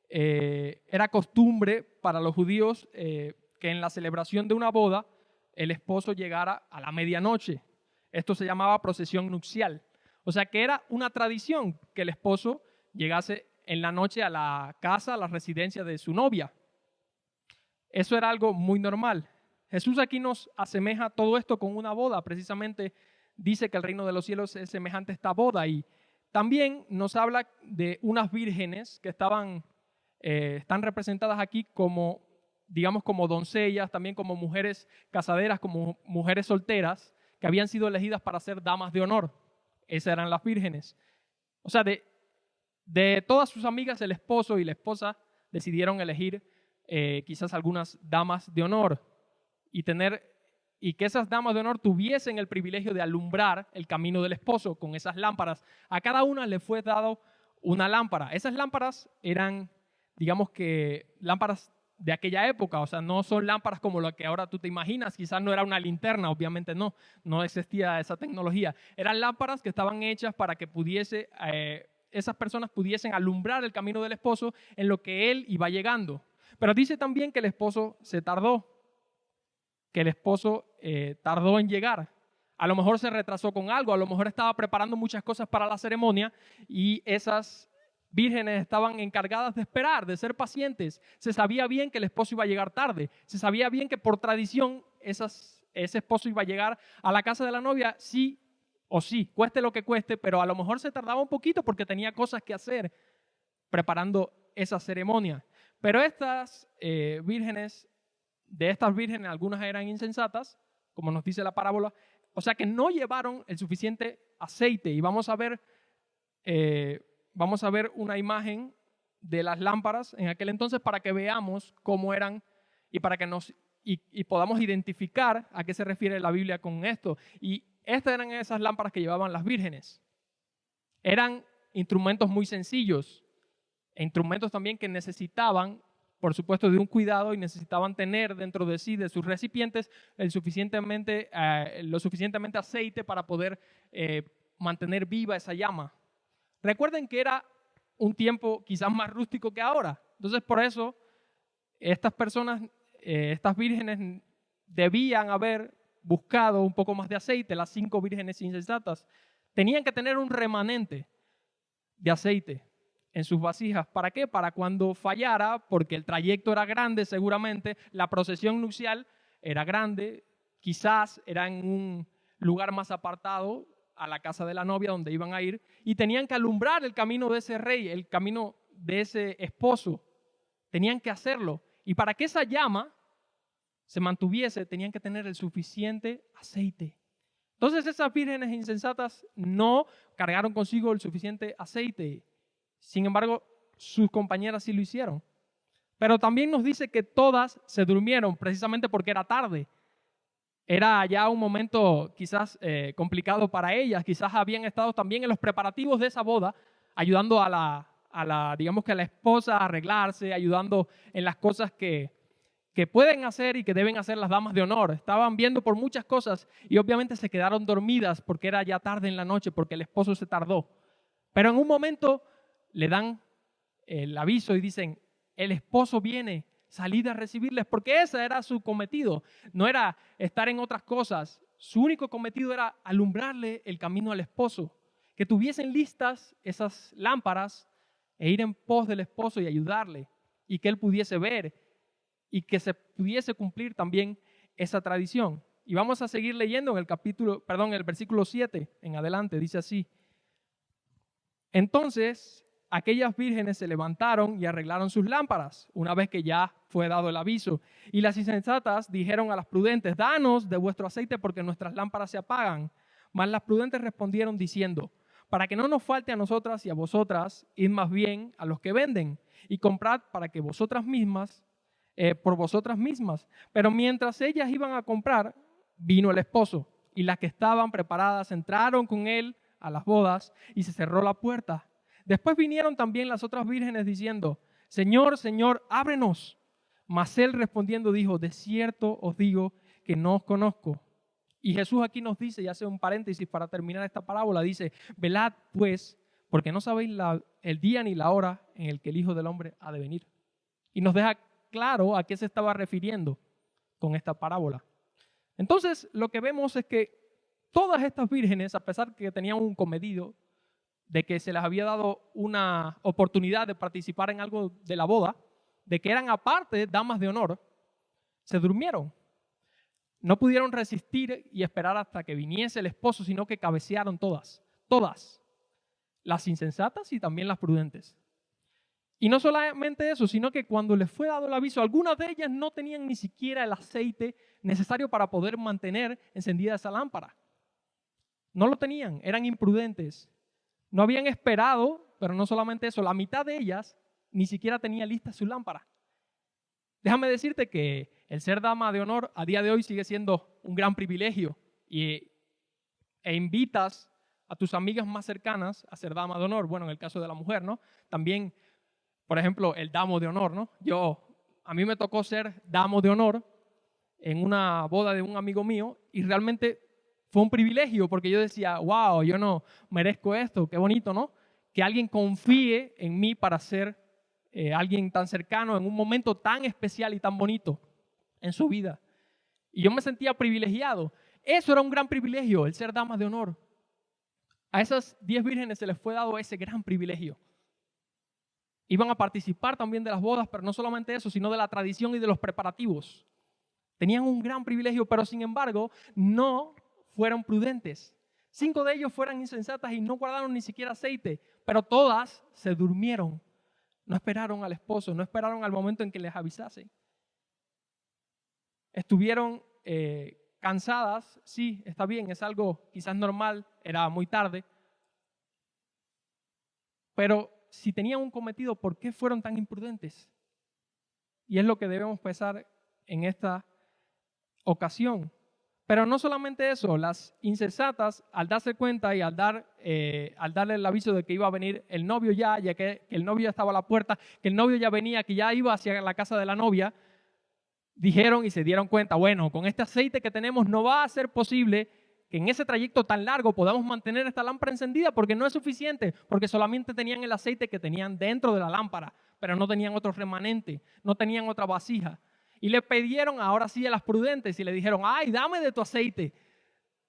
era costumbre para los judíos que en la celebración de una boda el esposo llegara a la medianoche. Esto se llamaba procesión nupcial. O sea que era una tradición que el esposo llegase en la noche a la casa, a la residencia de su novia. Eso era algo muy normal. Jesús aquí nos asemeja todo esto con una boda. Precisamente dice que el reino de los cielos es semejante a esta boda. Y también nos habla de unas vírgenes que están representadas aquí como, digamos, como doncellas, también como mujeres casaderas, como mujeres solteras, que habían sido elegidas para ser damas de honor. Esas eran las vírgenes. O sea, de todas sus amigas, el esposo y la esposa decidieron elegir quizás algunas damas de honor y que esas damas de honor tuviesen el privilegio de alumbrar el camino del esposo con esas lámparas. A cada una le fue dado una lámpara. Esas lámparas eran, digamos que, lámparas de aquella época, o sea, no son lámparas como lo que ahora tú te imaginas, quizás no era una linterna, obviamente no existía esa tecnología. Eran lámparas que estaban hechas para que esas personas pudiesen alumbrar el camino del esposo en lo que él iba llegando. Pero dice también que el esposo se tardó, que el esposo tardó en llegar. A lo mejor se retrasó con algo, a lo mejor estaba preparando muchas cosas para la ceremonia y esas vírgenes estaban encargadas de esperar, de ser pacientes. Se sabía bien que el esposo iba a llegar tarde, se sabía bien que por tradición ese esposo iba a llegar a la casa de la novia sí o sí, cueste lo que cueste, pero a lo mejor se tardaba un poquito porque tenía cosas que hacer preparando esa ceremonia. Pero estas vírgenes, de estas vírgenes, algunas eran insensatas, como nos dice la parábola, o sea que no llevaron el suficiente aceite. Y vamos a ver una imagen de las lámparas en aquel entonces para que veamos cómo eran y para que y podamos identificar a qué se refiere la Biblia con esto. Y estas eran esas lámparas que llevaban las vírgenes. Eran instrumentos muy sencillos, e instrumentos también que necesitaban, por supuesto, de un cuidado y necesitaban tener dentro de sí, de sus recipientes, lo suficientemente aceite para poder mantener viva esa llama. Recuerden que era un tiempo quizás más rústico que ahora. Entonces, por eso, estas personas, estas vírgenes, debían haber buscado un poco más de aceite. Las 5 vírgenes insensatas tenían que tener un remanente de aceite en sus vasijas. ¿Para qué? Para cuando fallara, porque el trayecto era grande seguramente, la procesión nupcial era grande, quizás era en un lugar más apartado a la casa de la novia donde iban a ir, y tenían que alumbrar el camino de ese rey, el camino de ese esposo. Tenían que hacerlo. Y para que esa llama se mantuviese, tenían que tener el suficiente aceite. Entonces esas vírgenes insensatas no cargaron consigo el suficiente aceite. Sin embargo, sus compañeras sí lo hicieron. Pero también nos dice que todas se durmieron precisamente porque era tarde. Era ya un momento quizás complicado para ellas. Quizás habían estado también en los preparativos de esa boda, ayudando digamos que a la esposa a arreglarse, ayudando en las cosas que pueden hacer y que deben hacer las damas de honor. Estaban viendo por muchas cosas y obviamente se quedaron dormidas porque era ya tarde en la noche, porque el esposo se tardó. Pero en un momento le dan el aviso y dicen, el esposo viene, salid a recibirles, porque ese era su cometido. No era estar en otras cosas. Su único cometido era alumbrarle el camino al esposo, que tuviesen listas esas lámparas e ir en pos del esposo y ayudarle, y que él pudiese ver y que se pudiese cumplir también esa tradición. Y vamos a seguir leyendo en el versículo 7 en adelante, dice así. Entonces, aquellas vírgenes se levantaron y arreglaron sus lámparas, una vez que ya fue dado el aviso. Y las insensatas dijeron a las prudentes, danos de vuestro aceite porque nuestras lámparas se apagan. Mas las prudentes respondieron diciendo, para que no nos falte a nosotras y a vosotras, id más bien a los que venden y comprad para que vosotras mismas, por vosotras mismas. Pero mientras ellas iban a comprar, vino el esposo, y las que estaban preparadas entraron con él a las bodas y se cerró la puerta. Después vinieron también las otras vírgenes diciendo, Señor, Señor, ábrenos. Mas él respondiendo dijo, de cierto os digo que no os conozco. Y Jesús aquí nos dice, y hace un paréntesis para terminar esta parábola, dice, velad pues, porque no sabéis el día ni la hora en el que el Hijo del Hombre ha de venir. Y nos deja claro a qué se estaba refiriendo con esta parábola. Entonces, lo que vemos es que todas estas vírgenes, a pesar de que tenían un cometido, de que se les había dado una oportunidad de participar en algo de la boda, de que eran aparte damas de honor, se durmieron. No pudieron resistir y esperar hasta que viniese el esposo, sino que cabecearon todas, las insensatas y también las prudentes. Y no solamente eso, sino que cuando les fue dado el aviso, algunas de ellas no tenían ni siquiera el aceite necesario para poder mantener encendida esa lámpara. No lo tenían, eran imprudentes. No habían esperado, pero no solamente eso, la mitad de ellas ni siquiera tenía lista su lámpara. Déjame decirte que el ser dama de honor a día de hoy sigue siendo un gran privilegio e invitas a tus amigas más cercanas a ser dama de honor. Bueno, en el caso de la mujer, ¿no? También, por ejemplo, el damo de honor, ¿no? A mí me tocó ser damo de honor en una boda de un amigo mío y realmente fue un privilegio porque yo decía, wow, yo no merezco esto, qué bonito, ¿no? Que alguien confíe en mí para ser alguien tan cercano en un momento tan especial y tan bonito en su vida. Y yo me sentía privilegiado. Eso era un gran privilegio, el ser damas de honor. A esas 10 vírgenes se les fue dado ese gran privilegio. Iban a participar también de las bodas, pero no solamente eso, sino de la tradición y de los preparativos. Tenían un gran privilegio, pero sin embargo no fueron prudentes. 5 de ellos fueron insensatas y no guardaron ni siquiera aceite, pero todas se durmieron. No esperaron al esposo, no esperaron al momento en que les avisase. Estuvieron cansadas, sí, está bien, es algo quizás normal, era muy tarde. Pero si tenían un cometido, ¿por qué fueron tan imprudentes? Y es lo que debemos pensar en esta ocasión. Pero no solamente eso, las insensatas, al darse cuenta y al darle el aviso de que iba a venir el novio ya que el novio ya estaba a la puerta, que el novio ya venía, que ya iba hacia la casa de la novia, dijeron y se dieron cuenta, bueno, con este aceite que tenemos no va a ser posible que en ese trayecto tan largo podamos mantener esta lámpara encendida porque no es suficiente, porque solamente tenían el aceite que tenían dentro de la lámpara, pero no tenían otro remanente, no tenían otra vasija. Y le pidieron ahora sí a las prudentes y le dijeron, ay, dame de tu aceite,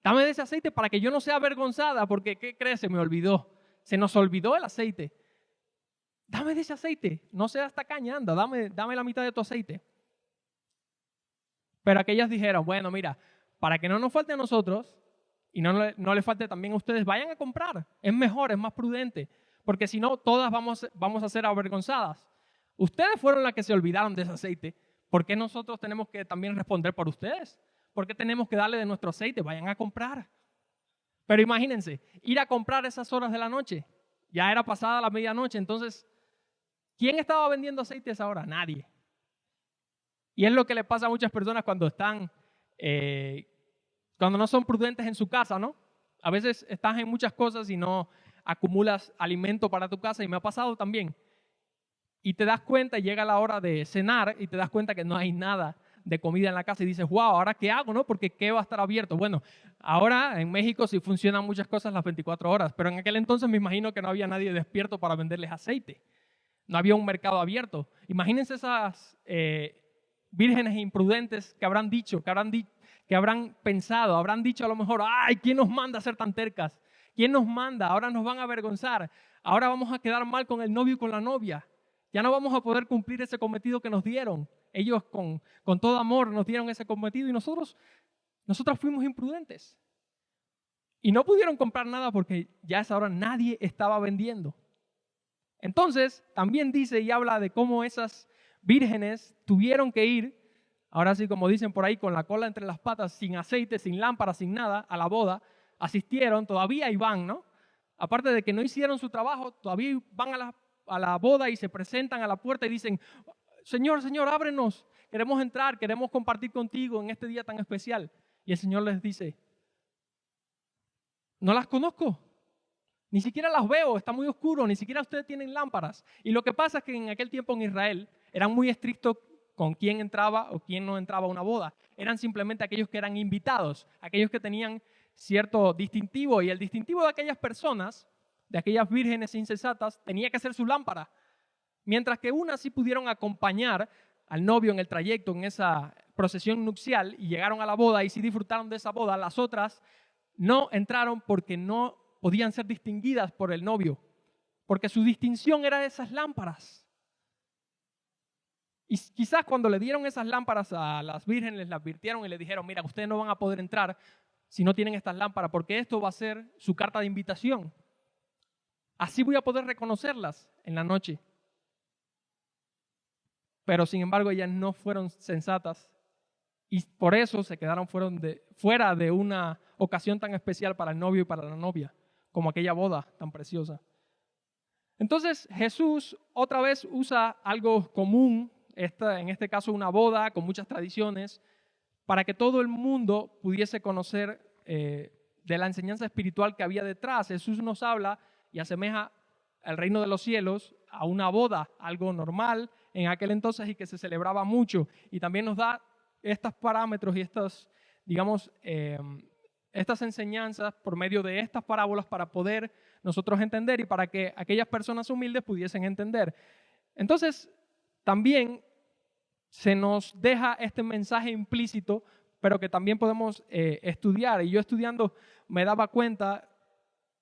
dame de ese aceite para que yo no sea avergonzada, porque ¿qué crees? Se me olvidó, se nos olvidó el aceite. Dame de ese aceite, no seas tacaña, anda, dame la mitad de tu aceite. Pero aquellas dijeron, bueno, mira, para que no nos falte a nosotros y no le falte también a ustedes, vayan a comprar, es mejor, es más prudente, porque si no, todas vamos a ser avergonzadas. Ustedes fueron las que se olvidaron de ese aceite. ¿Por qué nosotros tenemos que también responder por ustedes? ¿Por qué tenemos que darle de nuestro aceite? Vayan a comprar. Pero imagínense, ir a comprar esas horas de la noche. Ya era pasada la medianoche, entonces, ¿quién estaba vendiendo aceite a esa hora? Nadie. Y es lo que le pasa a muchas personas cuando no son prudentes en su casa, ¿no? A veces estás en muchas cosas y no acumulas alimento para tu casa, y me ha pasado también. Y te das cuenta, y llega la hora de cenar y te das cuenta que no hay nada de comida en la casa y dices, wow, ¿ahora qué hago? ¿No? Porque ¿qué va a estar abierto? Bueno, ahora en México sí funcionan muchas cosas las 24 horas, pero en aquel entonces me imagino que no había nadie despierto para venderles aceite. No había un mercado abierto. Imagínense esas vírgenes imprudentes que habrán dicho, que habrán pensado, habrán dicho a lo mejor, ay, ¿quién nos manda a ser tan tercas? ¿Quién nos manda? Ahora nos van a avergonzar. Ahora vamos a quedar mal con el novio y con la novia. Ya no vamos a poder cumplir ese cometido que nos dieron. Ellos con todo amor nos dieron ese cometido y nosotras fuimos imprudentes. Y no pudieron comprar nada porque ya a esa hora nadie estaba vendiendo. Entonces, también dice y habla de cómo esas vírgenes tuvieron que ir, ahora sí como dicen por ahí, con la cola entre las patas, sin aceite, sin lámpara, sin nada, a la boda. Asistieron, todavía iban, ¿no? Aparte de que no hicieron su trabajo, todavía van a la boda y se presentan a la puerta y dicen, Señor, Señor, ábrenos, queremos entrar, queremos compartir contigo en este día tan especial. Y el Señor les dice, no las conozco, ni siquiera las veo, está muy oscuro, ni siquiera ustedes tienen lámparas. Y lo que pasa es que en aquel tiempo en Israel eran muy estrictos con quién entraba o quién no entraba a una boda. Eran simplemente aquellos que eran invitados, aquellos que tenían cierto distintivo, y el distintivo de aquellas personas, de aquellas vírgenes insensatas, tenía que ser su lámpara. Mientras que unas sí pudieron acompañar al novio en el trayecto, en esa procesión nupcial, y llegaron a la boda y sí disfrutaron de esa boda, las otras no entraron porque no podían ser distinguidas por el novio, porque su distinción era esas lámparas. Y quizás cuando le dieron esas lámparas a las vírgenes, les advirtieron y les dijeron, mira, ustedes no van a poder entrar si no tienen estas lámparas, porque esto va a ser su carta de invitación. Así voy a poder reconocerlas en la noche. Pero sin embargo ellas no fueron sensatas y por eso se quedaron fuera de una ocasión tan especial para el novio y para la novia, como aquella boda tan preciosa. Entonces Jesús otra vez usa algo común, en este caso una boda con muchas tradiciones, para que todo el mundo pudiese conocer de la enseñanza espiritual que había detrás. Jesús nos habla y asemeja el reino de los cielos a una boda, algo normal en aquel entonces y que se celebraba mucho. Y también nos da estos parámetros y estas enseñanzas por medio de estas parábolas para poder nosotros entender y para que aquellas personas humildes pudiesen entender. Entonces, también se nos deja este mensaje implícito pero que también podemos estudiar. Y yo estudiando me daba cuenta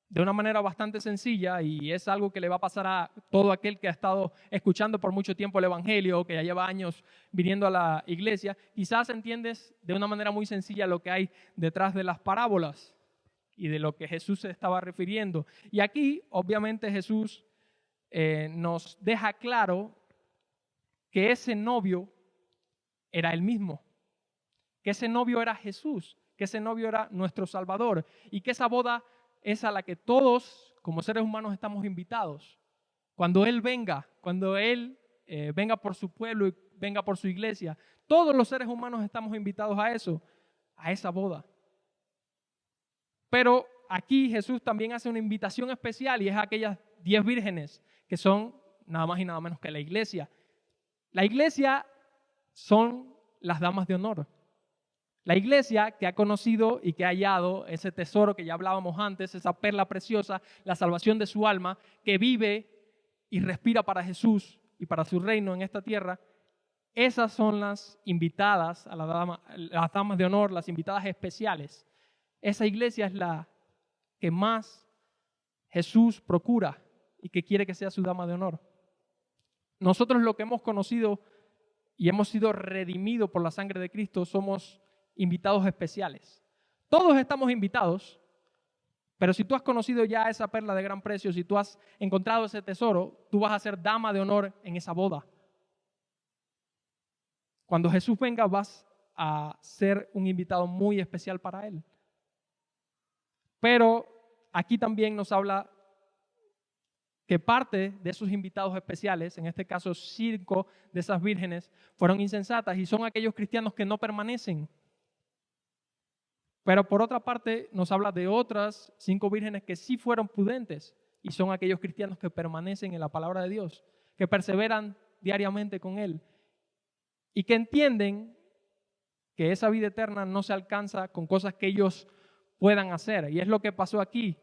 de una manera bastante sencilla, y es algo que le va a pasar a todo aquel que ha estado escuchando por mucho tiempo el Evangelio, que ya lleva años viniendo a la iglesia. Quizás entiendes de una manera muy sencilla lo que hay detrás de las parábolas y de lo que Jesús se estaba refiriendo. Y aquí, obviamente, Jesús nos deja claro que ese novio era el mismo, que ese novio era Jesús, que ese novio era nuestro Salvador, y que esa boda es a la que todos, como seres humanos, estamos invitados. Cuando Él venga, cuando Él venga por su pueblo y venga por su iglesia, todos los seres humanos estamos invitados a eso, a esa boda. Pero aquí Jesús también hace una invitación especial, y es a aquellas 10 vírgenes que son nada más y nada menos que la iglesia. La iglesia son las damas de honor. La iglesia que ha conocido y que ha hallado ese tesoro que ya hablábamos antes, esa perla preciosa, la salvación de su alma, que vive y respira para Jesús y para su reino en esta tierra. Esas son las invitadas, las damas de honor, las invitadas especiales. Esa iglesia es la que más Jesús procura y que quiere que sea su dama de honor. Nosotros, lo que hemos conocido y hemos sido redimidos por la sangre de Cristo, somos invitados especiales. Todos estamos invitados, pero si tú has conocido ya esa perla de gran precio, si tú has encontrado ese tesoro, tú vas a ser dama de honor en esa boda. Cuando Jesús venga, vas a ser un invitado muy especial para Él. Pero aquí también nos habla que parte de esos invitados especiales, en este caso 5 de esas vírgenes, fueron insensatas, y son aquellos cristianos que no permanecen. Pero por otra parte nos habla de otras 5 vírgenes que sí fueron prudentes, y son aquellos cristianos que permanecen en la palabra de Dios, que perseveran diariamente con Él y que entienden que esa vida eterna no se alcanza con cosas que ellos puedan hacer. Y es lo que pasó aquí.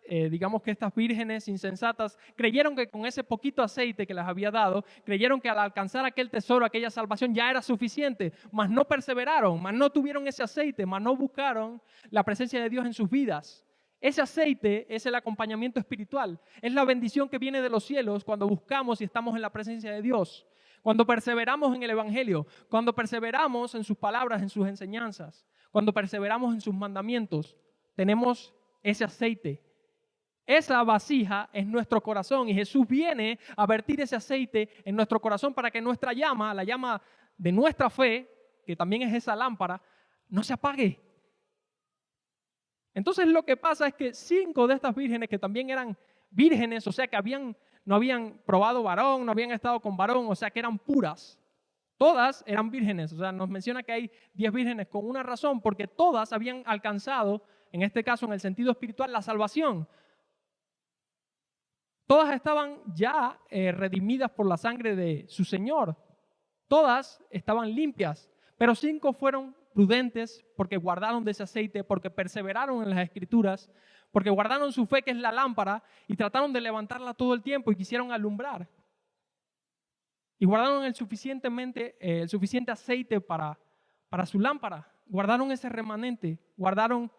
Digamos que estas vírgenes insensatas creyeron que con ese poquito aceite que les había dado, creyeron que al alcanzar aquel tesoro, aquella salvación ya era suficiente, mas no perseveraron, mas no tuvieron ese aceite, mas no buscaron la presencia de Dios en sus vidas. Ese aceite es el acompañamiento espiritual, es la bendición que viene de los cielos cuando buscamos y estamos en la presencia de Dios, cuando perseveramos en el Evangelio, cuando perseveramos en sus palabras, en sus enseñanzas, cuando perseveramos en sus mandamientos. Tenemos ese aceite. Esa vasija es nuestro corazón, y Jesús viene a vertir ese aceite en nuestro corazón para que nuestra llama, la llama de nuestra fe, que también es esa lámpara, no se apague. Entonces lo que pasa es que 5 de estas vírgenes, que también eran vírgenes, o sea que no habían probado varón, no habían estado con varón, o sea que eran puras, todas eran vírgenes. O sea, nos menciona que hay 10 vírgenes con una razón, porque todas habían alcanzado, en este caso en el sentido espiritual, la salvación. Todas estaban ya redimidas por la sangre de su Señor. Todas estaban limpias, pero 5 fueron prudentes porque guardaron de ese aceite, porque perseveraron en las Escrituras, porque guardaron su fe, que es la lámpara, y trataron de levantarla todo el tiempo y quisieron alumbrar. Y guardaron el suficiente aceite para su lámpara. Guardaron ese remanente, guardaron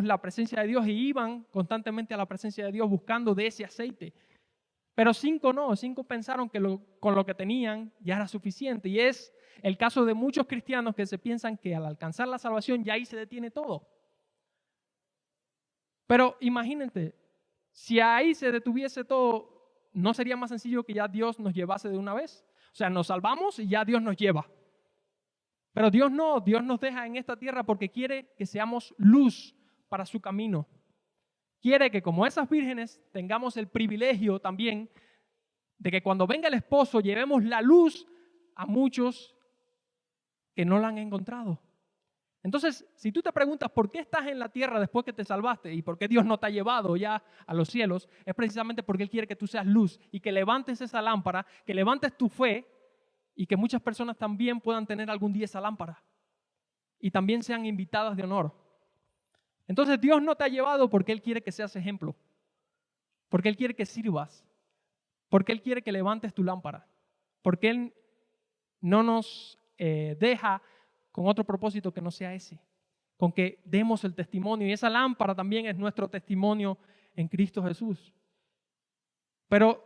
la presencia de Dios, y iban constantemente a la presencia de Dios buscando de ese aceite. Pero 5 no, 5 pensaron que con lo que tenían ya era suficiente. Y es el caso de muchos cristianos que se piensan que al alcanzar la salvación ya ahí se detiene todo. Pero imagínate, si ahí se detuviese todo, ¿no sería más sencillo que ya Dios nos llevase de una vez? O sea, nos salvamos y ya Dios nos lleva. Pero Dios no, Dios nos deja en esta tierra porque quiere que seamos luz para su camino. Quiere que, como esas vírgenes, tengamos el privilegio también de que cuando venga el esposo llevemos la luz a muchos que no la han encontrado. Entonces, si tú te preguntas por qué estás en la tierra después que te salvaste y por qué Dios no te ha llevado ya a los cielos, es precisamente porque Él quiere que tú seas luz y que levantes esa lámpara, que levantes tu fe, y que muchas personas también puedan tener algún día esa lámpara y también sean invitadas de honor. Entonces Dios no te ha llevado porque Él quiere que seas ejemplo, porque Él quiere que sirvas, porque Él quiere que levantes tu lámpara, porque Él no nos deja con otro propósito que no sea ese, con que demos el testimonio. Y esa lámpara también es nuestro testimonio en Cristo Jesús. Pero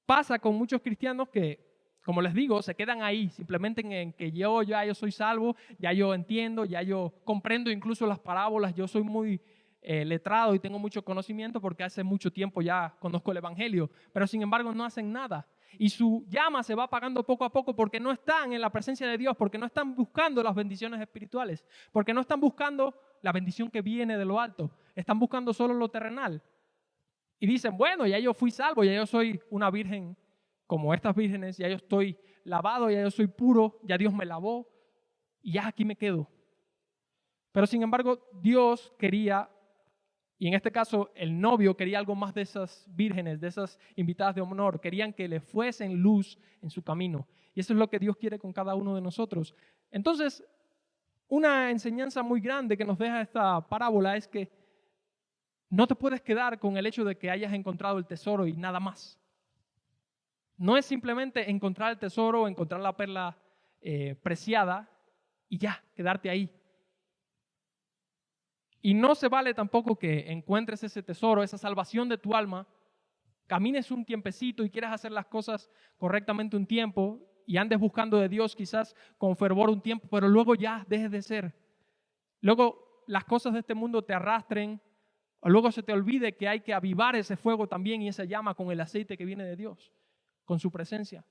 pasa con muchos cristianos que, como les digo, se quedan ahí, simplemente en que yo soy salvo, ya yo entiendo, ya yo comprendo incluso las parábolas, yo soy muy letrado y tengo mucho conocimiento porque hace mucho tiempo ya conozco el Evangelio, pero sin embargo no hacen nada. Y su llama se va apagando poco a poco porque no están en la presencia de Dios, porque no están buscando las bendiciones espirituales, porque no están buscando la bendición que viene de lo alto, están buscando solo lo terrenal. Y dicen, bueno, ya yo fui salvo, ya yo soy una virgen como estas vírgenes, ya yo estoy lavado, ya yo soy puro, ya Dios me lavó y ya aquí me quedo. Pero sin embargo, Dios quería, y en este caso el novio quería algo más de esas vírgenes, de esas invitadas de honor, querían que le fuesen luz en su camino. Y eso es lo que Dios quiere con cada uno de nosotros. Entonces, una enseñanza muy grande que nos deja esta parábola es que no te puedes quedar con el hecho de que hayas encontrado el tesoro y nada más. No es simplemente encontrar el tesoro, encontrar la perla preciada y ya, quedarte ahí. Y no se vale tampoco que encuentres ese tesoro, esa salvación de tu alma, camines un tiempecito y quieras hacer las cosas correctamente un tiempo y andes buscando de Dios quizás con fervor un tiempo, pero luego ya dejes de ser. Luego las cosas de este mundo te arrastren, o luego se te olvide que hay que avivar ese fuego también y esa llama con el aceite que viene de Dios, con su presencia.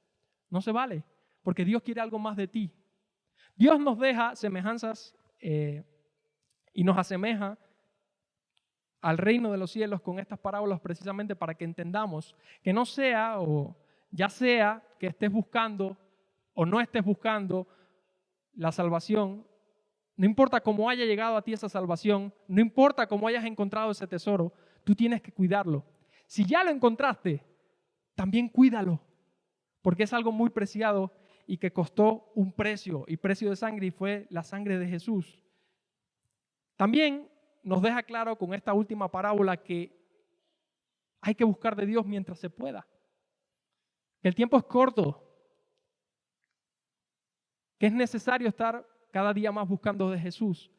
No se vale, porque Dios quiere algo más de ti. Dios nos deja semejanzas y nos asemeja al reino de los cielos con estas parábolas precisamente para que entendamos que no sea o ya sea que estés buscando o no estés buscando la salvación, no importa cómo haya llegado a ti esa salvación, no importa cómo hayas encontrado ese tesoro, tú tienes que cuidarlo. Si ya lo encontraste, también cuídalo, porque es algo muy preciado y que costó un precio, y precio de sangre, y fue la sangre de Jesús. También nos deja claro con esta última parábola que hay que buscar de Dios mientras se pueda, que el tiempo es corto, que es necesario estar cada día más buscando de Jesús,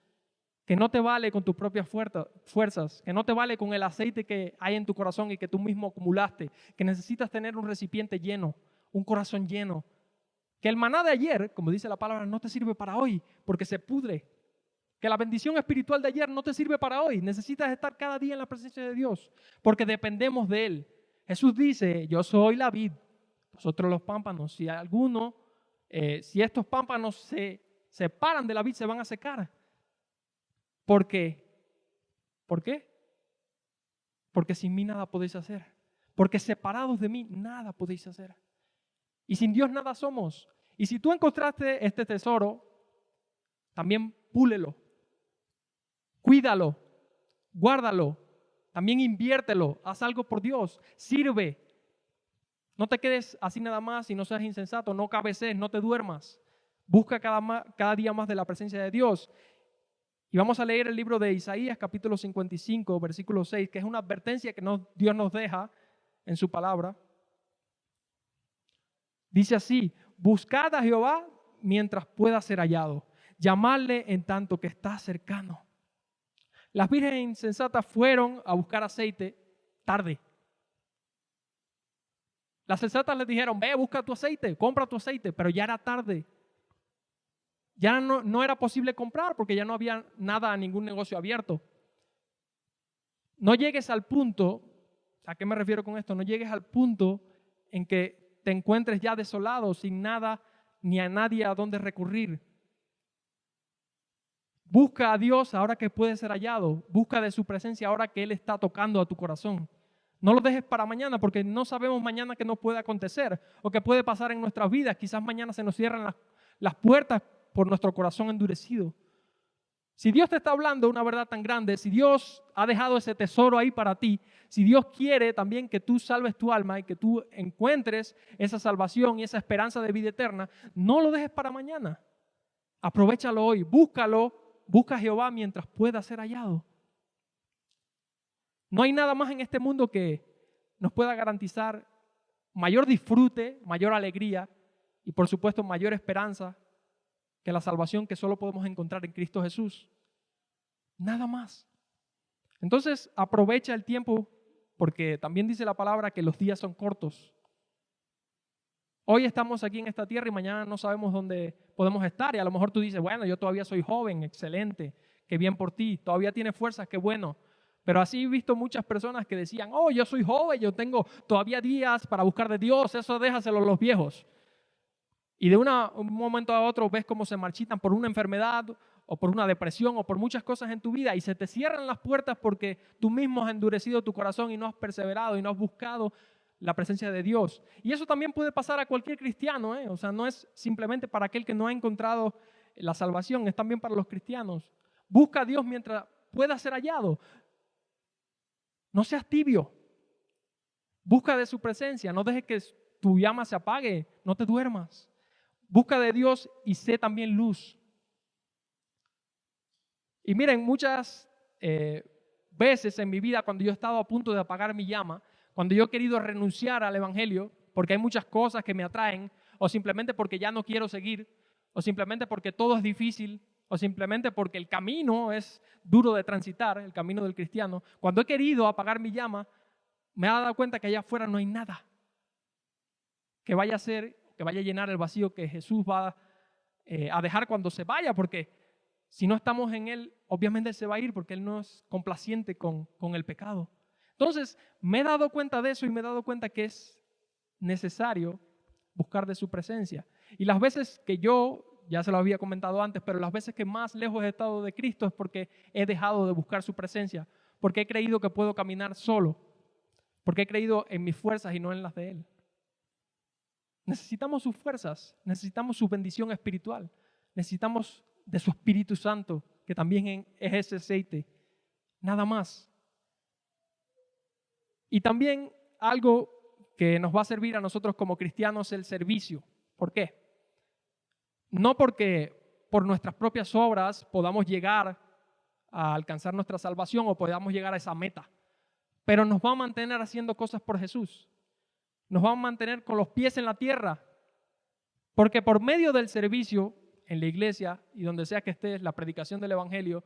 que no te vale con tus propias fuerzas, que no te vale con el aceite que hay en tu corazón y que tú mismo acumulaste, que necesitas tener un recipiente lleno, un corazón lleno, que el maná de ayer, como dice la palabra, no te sirve para hoy porque se pudre, que la bendición espiritual de ayer no te sirve para hoy, necesitas estar cada día en la presencia de Dios porque dependemos de Él. Jesús dice, yo soy la vid, vosotros los pámpanos, si estos pámpanos se separan de la vid se van a secar. ¿Por qué? ¿Por qué? Porque sin mí nada podéis hacer. Porque separados de mí nada podéis hacer. Y sin Dios nada somos. Y si tú encontraste este tesoro, también púlelo, cuídalo, guárdalo, también inviértelo, haz algo por Dios, sirve. No te quedes así nada más y no seas insensato, no cabecees, no te duermas. Busca cada día más de la presencia de Dios. Y vamos a leer el libro de Isaías, capítulo 55, versículo 6, que es una advertencia que Dios nos deja en su palabra. Dice así, buscad a Jehová mientras pueda ser hallado, llamadle en tanto que está cercano. Las vírgenes insensatas fueron a buscar aceite tarde. Las sensatas les dijeron, ve, busca tu aceite, compra tu aceite, pero ya era tarde. Ya no era posible comprar porque ya no había nada, ningún negocio abierto. No llegues al punto, ¿a qué me refiero con esto? No llegues al punto en que te encuentres ya desolado, sin nada ni a nadie a dónde recurrir. Busca a Dios ahora que puede ser hallado. Busca de su presencia ahora que Él está tocando a tu corazón. No lo dejes para mañana porque no sabemos mañana qué nos puede acontecer o qué puede pasar en nuestras vidas. Quizás mañana se nos cierran las puertas por nuestro corazón endurecido. Si Dios te está hablando una verdad tan grande, si Dios ha dejado ese tesoro ahí para ti, si Dios quiere también que tú salves tu alma y que tú encuentres esa salvación y esa esperanza de vida eterna, no lo dejes para mañana. Aprovechalo hoy, búscalo, busca a Jehová mientras pueda ser hallado. No hay nada más en este mundo que nos pueda garantizar mayor disfrute, mayor alegría y por supuesto mayor esperanza que la salvación que solo podemos encontrar en Cristo Jesús. Nada más. Entonces, aprovecha el tiempo, porque también dice la palabra que los días son cortos. Hoy estamos aquí en esta tierra y mañana no sabemos dónde podemos estar. Y a lo mejor tú dices, bueno, yo todavía soy joven, excelente, qué bien por ti, todavía tienes fuerzas, qué bueno. Pero así he visto muchas personas que decían, oh, yo soy joven, yo tengo todavía días para buscar de Dios, eso déjaselo a los viejos. Y de un momento a otro ves cómo se marchitan por una enfermedad o por una depresión o por muchas cosas en tu vida y se te cierran las puertas porque tú mismo has endurecido tu corazón y no has perseverado y no has buscado la presencia de Dios. Y eso también puede pasar a cualquier cristiano, ¿eh? O sea, no es simplemente para aquel que no ha encontrado la salvación, es también para los cristianos. Busca a Dios mientras pueda ser hallado. No seas tibio. Busca de su presencia, no dejes que tu llama se apague, no te duermas. Busca de Dios y sé también luz. Y miren, muchas veces en mi vida, cuando yo he estado a punto de apagar mi llama, cuando yo he querido renunciar al Evangelio, porque hay muchas cosas que me atraen, o simplemente porque ya no quiero seguir, o simplemente porque todo es difícil, o simplemente porque el camino es duro de transitar, el camino del cristiano, cuando he querido apagar mi llama, me he dado cuenta que allá afuera no hay nada que vaya a llenar el vacío que Jesús va a dejar cuando se vaya, porque si no estamos en Él, obviamente Él se va a ir porque Él no es complaciente con el pecado. Entonces, me he dado cuenta de eso y me he dado cuenta que es necesario buscar de su presencia. Y las veces que yo, ya se lo había comentado antes, pero las veces que más lejos he estado de Cristo es porque he dejado de buscar su presencia, porque he creído que puedo caminar solo, porque he creído en mis fuerzas y no en las de Él. Necesitamos sus fuerzas, necesitamos su bendición espiritual, necesitamos de su Espíritu Santo, que también es ese aceite, nada más. Y también algo que nos va a servir a nosotros como cristianos es el servicio. ¿Por qué? No porque por nuestras propias obras podamos llegar a alcanzar nuestra salvación o podamos llegar a esa meta, pero nos va a mantener haciendo cosas por Jesús. Nos va a mantener con los pies en la tierra, porque por medio del servicio en la iglesia y donde sea que estés, la predicación del Evangelio,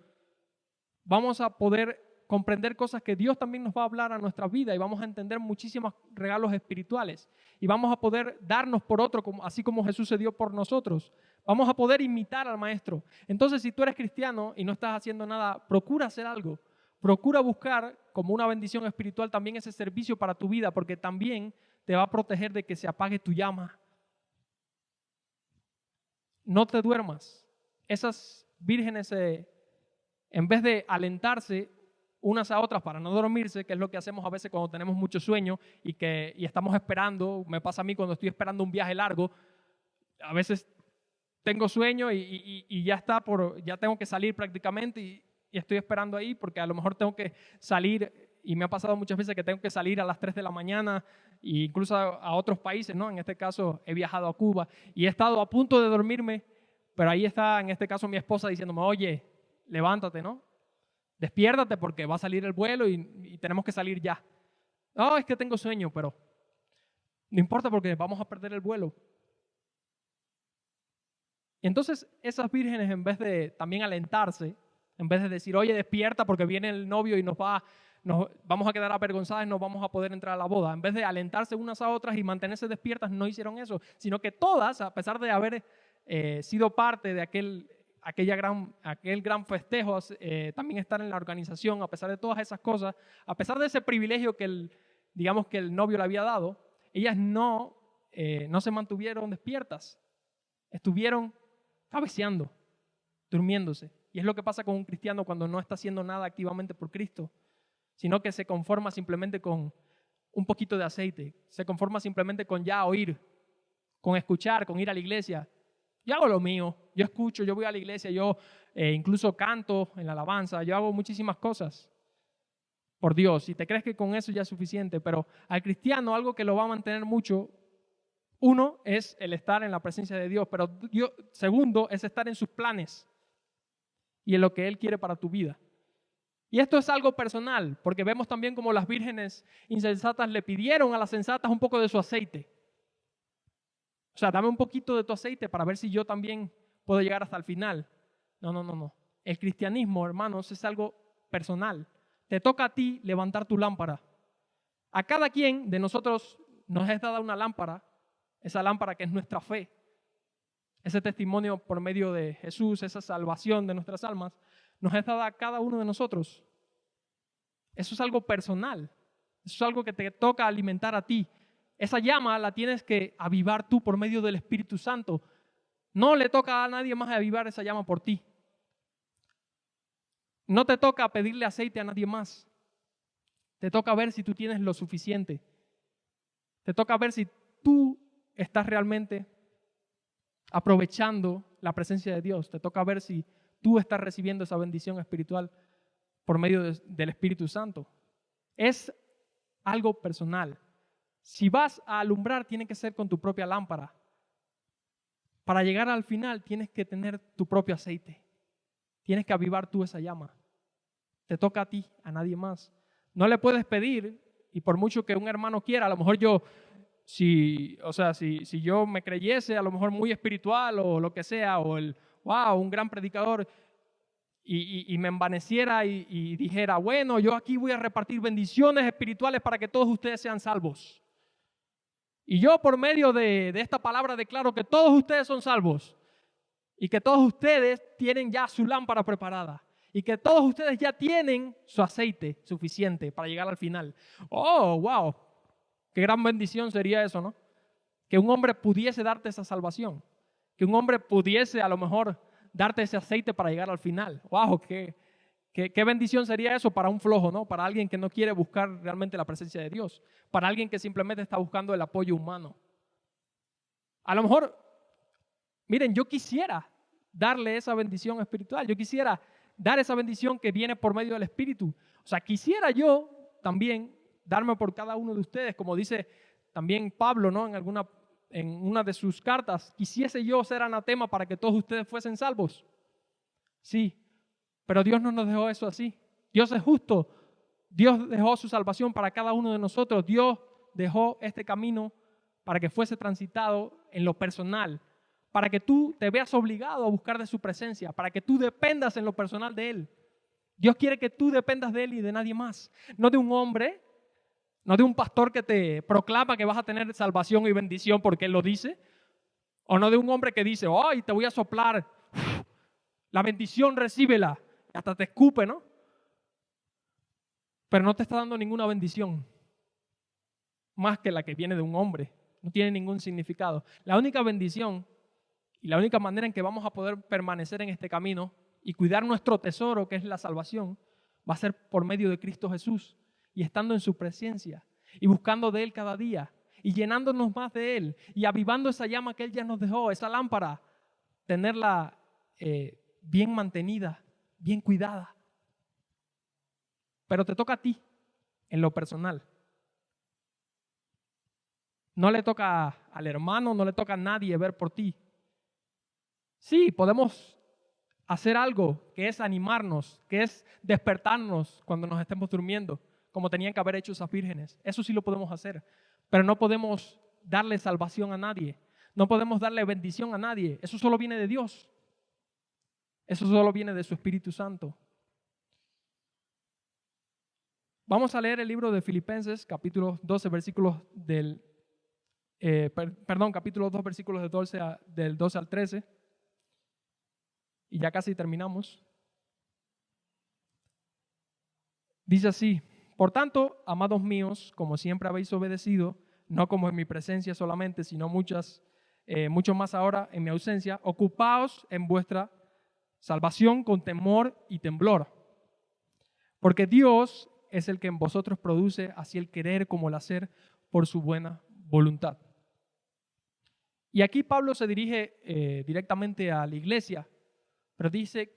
vamos a poder comprender cosas que Dios también nos va a hablar a nuestra vida y vamos a entender muchísimos regalos espirituales y vamos a poder darnos por otro, así como Jesús se dio por nosotros. Vamos a poder imitar al Maestro. Entonces, si tú eres cristiano y no estás haciendo nada, procura hacer algo. Procura buscar como una bendición espiritual también ese servicio para tu vida, porque también te va a proteger de que se apague tu llama. No te duermas. Esas vírgenes, en vez de alentarse unas a otras para no dormirse, que es lo que hacemos a veces cuando tenemos mucho sueño y estamos esperando, me pasa a mí cuando estoy esperando un viaje largo, a veces tengo sueño y ya tengo que salir prácticamente y estoy esperando ahí porque a lo mejor tengo que salir y me ha pasado muchas veces que tengo que salir a las 3 de la mañana e incluso a otros países, ¿no? En este caso he viajado a Cuba y he estado a punto de dormirme, pero ahí está en este caso mi esposa diciéndome, oye, levántate, ¿no? Despiértate porque va a salir el vuelo y tenemos que salir ya. No, es que tengo sueño, pero no importa porque vamos a perder el vuelo. Y entonces esas vírgenes, en vez de también alentarse, en vez de decir, oye, despierta porque viene el novio y nos vamos a quedar avergonzadas y no vamos a poder entrar a la boda, en vez de alentarse unas a otras y mantenerse despiertas, no hicieron eso, sino que todas, a pesar de haber sido parte de aquel gran festejo, también estar en la organización, a pesar de todas esas cosas, a pesar de ese privilegio que el novio le había dado, ellas no se mantuvieron despiertas, estuvieron cabeceando, durmiéndose. Y es lo que pasa con un cristiano cuando no está haciendo nada activamente por Cristo, sino que se conforma simplemente con un poquito de aceite, se conforma simplemente con ya oír, con escuchar, con ir a la iglesia. Yo hago lo mío, yo escucho, yo voy a la iglesia, yo incluso canto en la alabanza, yo hago muchísimas cosas por Dios y te crees que con eso ya es suficiente, pero al cristiano algo que lo va a mantener mucho, uno es el estar en la presencia de Dios, pero segundo es estar en sus planes y en lo que Él quiere para tu vida. Y esto es algo personal, porque vemos también como las vírgenes insensatas le pidieron a las sensatas un poco de su aceite. O sea, dame un poquito de tu aceite para ver si yo también puedo llegar hasta el final. No, no, no, no. El cristianismo, hermanos, es algo personal. Te toca a ti levantar tu lámpara. A cada quien de nosotros nos es dada una lámpara, esa lámpara que es nuestra fe, ese testimonio por medio de Jesús, esa salvación de nuestras almas, nos es dada a cada uno de nosotros. Eso es algo personal, eso es algo que te toca alimentar a ti. Esa llama la tienes que avivar tú por medio del Espíritu Santo. No le toca a nadie más avivar esa llama por ti. No te toca pedirle aceite a nadie más. Te toca ver si tú tienes lo suficiente. Te toca ver si tú estás realmente aprovechando la presencia de Dios. Te toca ver si tú estás recibiendo esa bendición espiritual por medio del Espíritu Santo. Es algo personal. Si vas a alumbrar, tiene que ser con tu propia lámpara. Para llegar al final, tienes que tener tu propio aceite. Tienes que avivar tú esa llama. Te toca a ti, a nadie más. No le puedes pedir, y por mucho que un hermano quiera, a lo mejor si yo me creyese a lo mejor muy espiritual o lo que sea, o un gran predicador, y me envaneciera y dijera, bueno, yo aquí voy a repartir bendiciones espirituales para que todos ustedes sean salvos. Y yo por medio de esta palabra declaro que todos ustedes son salvos y que todos ustedes tienen ya su lámpara preparada y que todos ustedes ya tienen su aceite suficiente para llegar al final. ¡Oh, wow! Qué gran bendición sería eso, ¿no? Que un hombre pudiese darte esa salvación, que un hombre pudiese a lo mejor darte ese aceite para llegar al final. ¡Wow! Qué bendición sería eso para un flojo, ¿no? Para alguien que no quiere buscar realmente la presencia de Dios, para alguien que simplemente está buscando el apoyo humano. A lo mejor, miren, yo quisiera darle esa bendición espiritual, yo quisiera dar esa bendición que viene por medio del Espíritu. O sea, quisiera yo también darme por cada uno de ustedes, como dice también Pablo, ¿no? En una de sus cartas, quisiese yo ser anatema para que todos ustedes fuesen salvos. Sí, pero Dios no nos dejó eso así. Dios es justo. Dios dejó su salvación para cada uno de nosotros. Dios dejó este camino para que fuese transitado en lo personal, para que tú te veas obligado a buscar de su presencia, para que tú dependas en lo personal de Él. Dios quiere que tú dependas de Él y de nadie más, no de un hombre, no de un pastor que te proclama que vas a tener salvación y bendición porque Él lo dice, o no de un hombre que dice, ¡ay, te voy a soplar! La bendición recíbela, y hasta te escupe, ¿no? Pero no te está dando ninguna bendición más que la que viene de un hombre. No tiene ningún significado. La única bendición y la única manera en que vamos a poder permanecer en este camino y cuidar nuestro tesoro, que es la salvación, va a ser por medio de Cristo Jesús y estando en su presencia y buscando de Él cada día y llenándonos más de Él y avivando esa llama que Él ya nos dejó, esa lámpara, tenerla bien mantenida, bien cuidada. Pero te toca a ti, en lo personal. No le toca al hermano, no le toca a nadie ver por ti. Sí, podemos hacer algo que es animarnos, que es despertarnos cuando nos estemos durmiendo, como tenían que haber hecho esas vírgenes. Eso sí lo podemos hacer, pero no podemos darle salvación a nadie. No podemos darle bendición a nadie. Eso solo viene de Dios. Eso solo viene de su Espíritu Santo. Vamos a leer el libro de Filipenses, capítulo 12, capítulo 2, versículos del 12 al 13. Y ya casi terminamos. Dice así: por tanto, amados míos, como siempre habéis obedecido, no como en mi presencia solamente, sino mucho más ahora en mi ausencia, ocupaos en vuestra salvación con temor y temblor. Porque Dios es el que en vosotros produce así el querer como el hacer por su buena voluntad. Y aquí Pablo se dirige directamente a la iglesia, pero dice,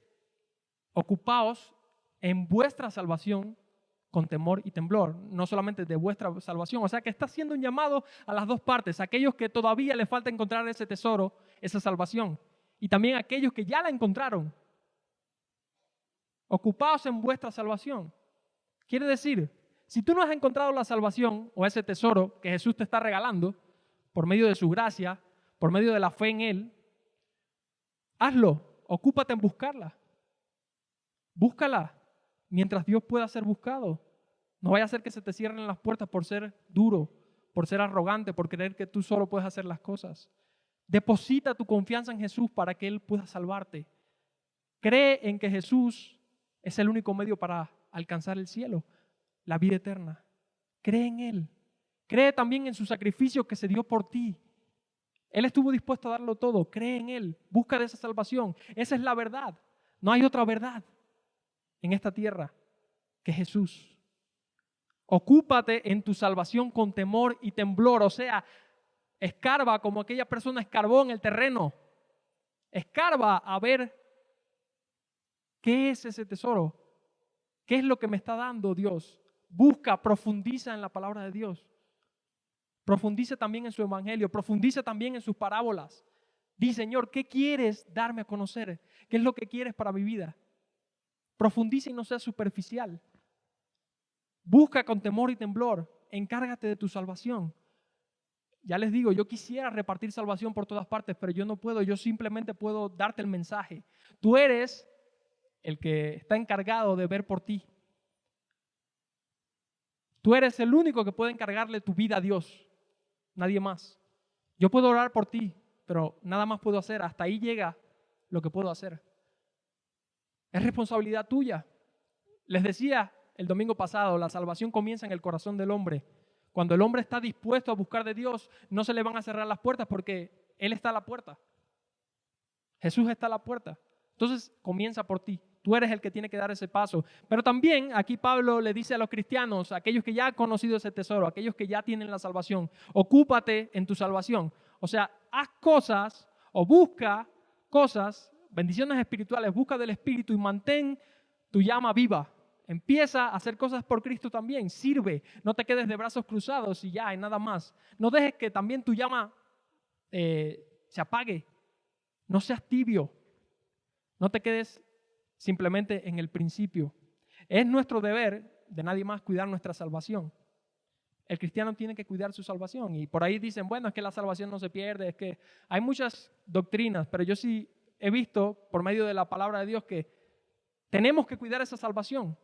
ocupaos en vuestra salvación con temor y temblor, no solamente de vuestra salvación. O sea que está haciendo un llamado a las dos partes, aquellos que todavía les falta encontrar ese tesoro, esa salvación, y también aquellos que ya la encontraron. Ocupaos en vuestra salvación. Quiere decir, si tú no has encontrado la salvación o ese tesoro que Jesús te está regalando por medio de su gracia, por medio de la fe en Él, hazlo, ocúpate en buscarla. Búscala mientras Dios pueda ser buscado. No vaya a ser que se te cierren las puertas por ser duro, por ser arrogante, por creer que tú solo puedes hacer las cosas. Deposita tu confianza en Jesús para que Él pueda salvarte. Cree en que Jesús es el único medio para alcanzar el cielo, la vida eterna. Cree en Él. Cree también en su sacrificio que se dio por ti. Él estuvo dispuesto a darlo todo. Cree en Él. Busca de esa salvación. Esa es la verdad. No hay otra verdad en esta tierra que Jesús. Ocúpate en tu salvación con temor y temblor. O sea, escarba como aquella persona escarbó en el terreno. Escarba a ver qué es ese tesoro. ¿Qué es lo que me está dando Dios? Busca, profundiza en la palabra de Dios. Profundiza también en su evangelio. Profundiza también en sus parábolas. Di, Señor, ¿qué quieres darme a conocer? ¿Qué es lo que quieres para mi vida? Profundiza y no seas superficial. Busca con temor y temblor. Encárgate de tu salvación. Ya les digo, yo quisiera repartir salvación por todas partes, pero yo no puedo. Yo simplemente puedo darte el mensaje. Tú eres el que está encargado de ver por ti. Tú eres el único que puede encargarle tu vida a Dios. Nadie más. Yo puedo orar por ti, pero nada más puedo hacer. Hasta ahí llega lo que puedo hacer. Es responsabilidad tuya. Les decía el domingo pasado, la salvación comienza en el corazón del hombre. Cuando el hombre está dispuesto a buscar de Dios, no se le van a cerrar las puertas porque Él está a la puerta. Jesús está a la puerta. Entonces comienza por ti. Tú eres el que tiene que dar ese paso. Pero también aquí Pablo le dice a los cristianos, a aquellos que ya han conocido ese tesoro, a aquellos que ya tienen la salvación, ocúpate en tu salvación. O sea, haz cosas o busca cosas, bendiciones espirituales, busca del Espíritu y mantén tu llama viva. Empieza a hacer cosas por Cristo también. Sirve. No te quedes de brazos cruzados y ya, y nada más. No dejes que también tu llama se apague. No seas tibio. No te quedes simplemente en el principio. Es nuestro deber, de nadie más, cuidar nuestra salvación. El cristiano tiene que cuidar su salvación. Y por ahí dicen, bueno, es que la salvación no se pierde, es que hay muchas doctrinas, pero yo sí he visto por medio de la palabra de Dios que tenemos que cuidar esa salvación.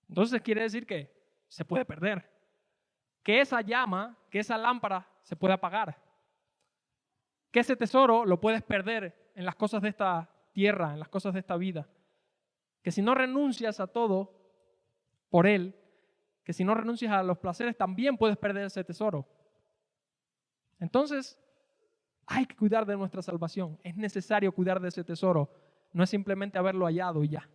Entonces quiere decir que se puede perder, que esa llama, que esa lámpara se puede apagar, que ese tesoro lo puedes perder en las cosas de esta tierra, en las cosas de esta vida, que si no renuncias a todo por Él, que si no renuncias a los placeres también puedes perder ese tesoro. Entonces hay que cuidar de nuestra salvación, es necesario cuidar de ese tesoro, no es simplemente haberlo hallado y ya.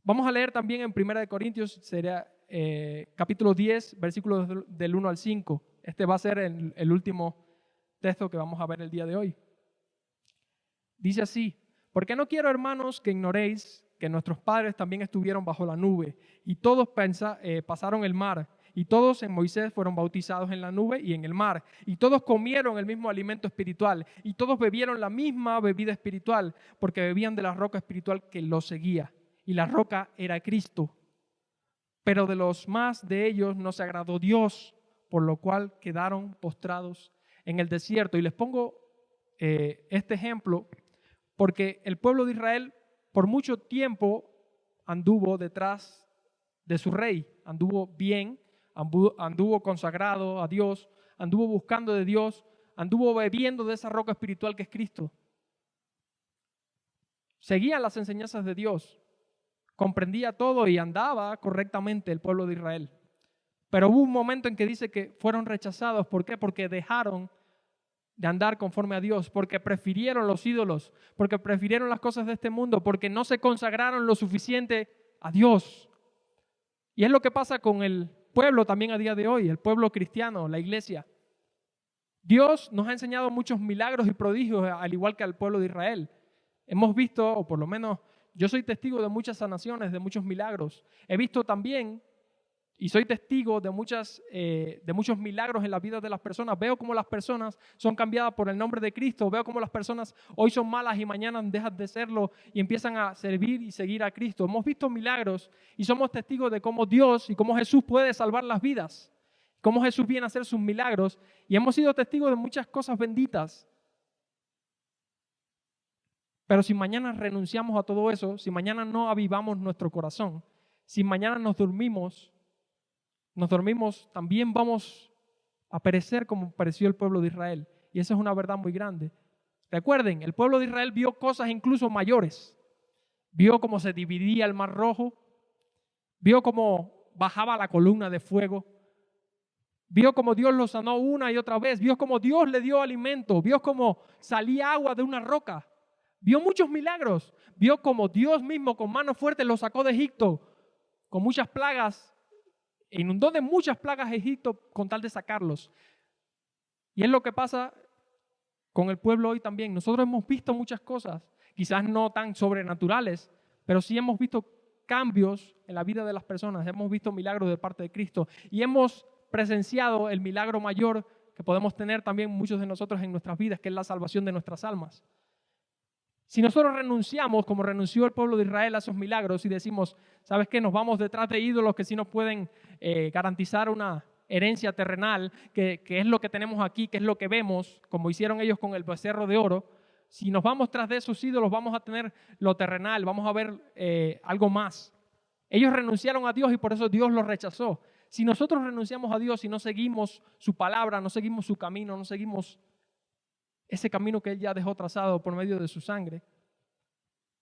Vamos a leer también en 1 Corintios, sería capítulo 10, versículos del 1 al 5. Este va a ser el último texto que vamos a ver el día de hoy. Dice así: porque no quiero, hermanos, que ignoréis que nuestros padres también estuvieron bajo la nube, y todos pasaron el mar, y todos en Moisés fueron bautizados en la nube y en el mar, y todos comieron el mismo alimento espiritual, y todos bebieron la misma bebida espiritual, porque bebían de la roca espiritual que los seguía, y la roca era Cristo. Pero de los más de ellos no se agradó Dios, por lo cual quedaron postrados en el desierto. Y les pongo este ejemplo porque el pueblo de Israel por mucho tiempo anduvo detrás de su rey, anduvo bien, anduvo consagrado a Dios, anduvo buscando de Dios, anduvo bebiendo de esa roca espiritual que es Cristo. Seguía las enseñanzas de Dios, comprendía todo y andaba correctamente el pueblo de Israel. Pero hubo un momento en que dice que fueron rechazados. ¿Por qué? Porque dejaron de andar conforme a Dios, porque prefirieron los ídolos, porque prefirieron las cosas de este mundo, porque no se consagraron lo suficiente a Dios. Y es lo que pasa con el pueblo también a día de hoy, el pueblo cristiano, la iglesia. Dios nos ha enseñado muchos milagros y prodigios, al igual que al pueblo de Israel. Hemos visto, o por lo menos yo soy testigo de muchas sanaciones, de muchos milagros. He visto también y soy testigo de muchos milagros en la vida de las personas. Veo cómo las personas son cambiadas por el nombre de Cristo. Veo cómo las personas hoy son malas y mañana dejan de serlo y empiezan a servir y seguir a Cristo. Hemos visto milagros y somos testigos de cómo Dios y cómo Jesús puede salvar las vidas. Cómo Jesús viene a hacer sus milagros y hemos sido testigos de muchas cosas benditas. Pero si mañana renunciamos a todo eso, si mañana no avivamos nuestro corazón, si mañana nos dormimos, también vamos a perecer como pereció el pueblo de Israel. Y esa es una verdad muy grande. Recuerden, el pueblo de Israel vio cosas incluso mayores. Vio cómo se dividía el Mar Rojo, vio cómo bajaba la columna de fuego, vio cómo Dios lo sanó una y otra vez, vio cómo Dios le dio alimento, vio cómo salía agua de una roca, vio muchos milagros, vio cómo Dios mismo con mano fuerte los sacó de Egipto con muchas plagas, e inundó de muchas plagas a Egipto con tal de sacarlos. Y es lo que pasa con el pueblo hoy también. Nosotros hemos visto muchas cosas, quizás no tan sobrenaturales, pero sí hemos visto cambios en la vida de las personas, hemos visto milagros de parte de Cristo y hemos presenciado el milagro mayor que podemos tener también muchos de nosotros en nuestras vidas, que es la salvación de nuestras almas. Si nosotros renunciamos, como renunció el pueblo de Israel a esos milagros y decimos, ¿sabes qué? Nos vamos detrás de ídolos que sí nos pueden garantizar una herencia terrenal, que es lo que tenemos aquí, que es lo que vemos, como hicieron ellos con el becerro de oro. Si nos vamos tras de esos ídolos, vamos a tener lo terrenal, vamos a ver algo más. Ellos renunciaron a Dios y por eso Dios los rechazó. Si nosotros renunciamos a Dios y no seguimos su palabra, no seguimos su camino, no seguimos ese camino que Él ya dejó trazado por medio de su sangre,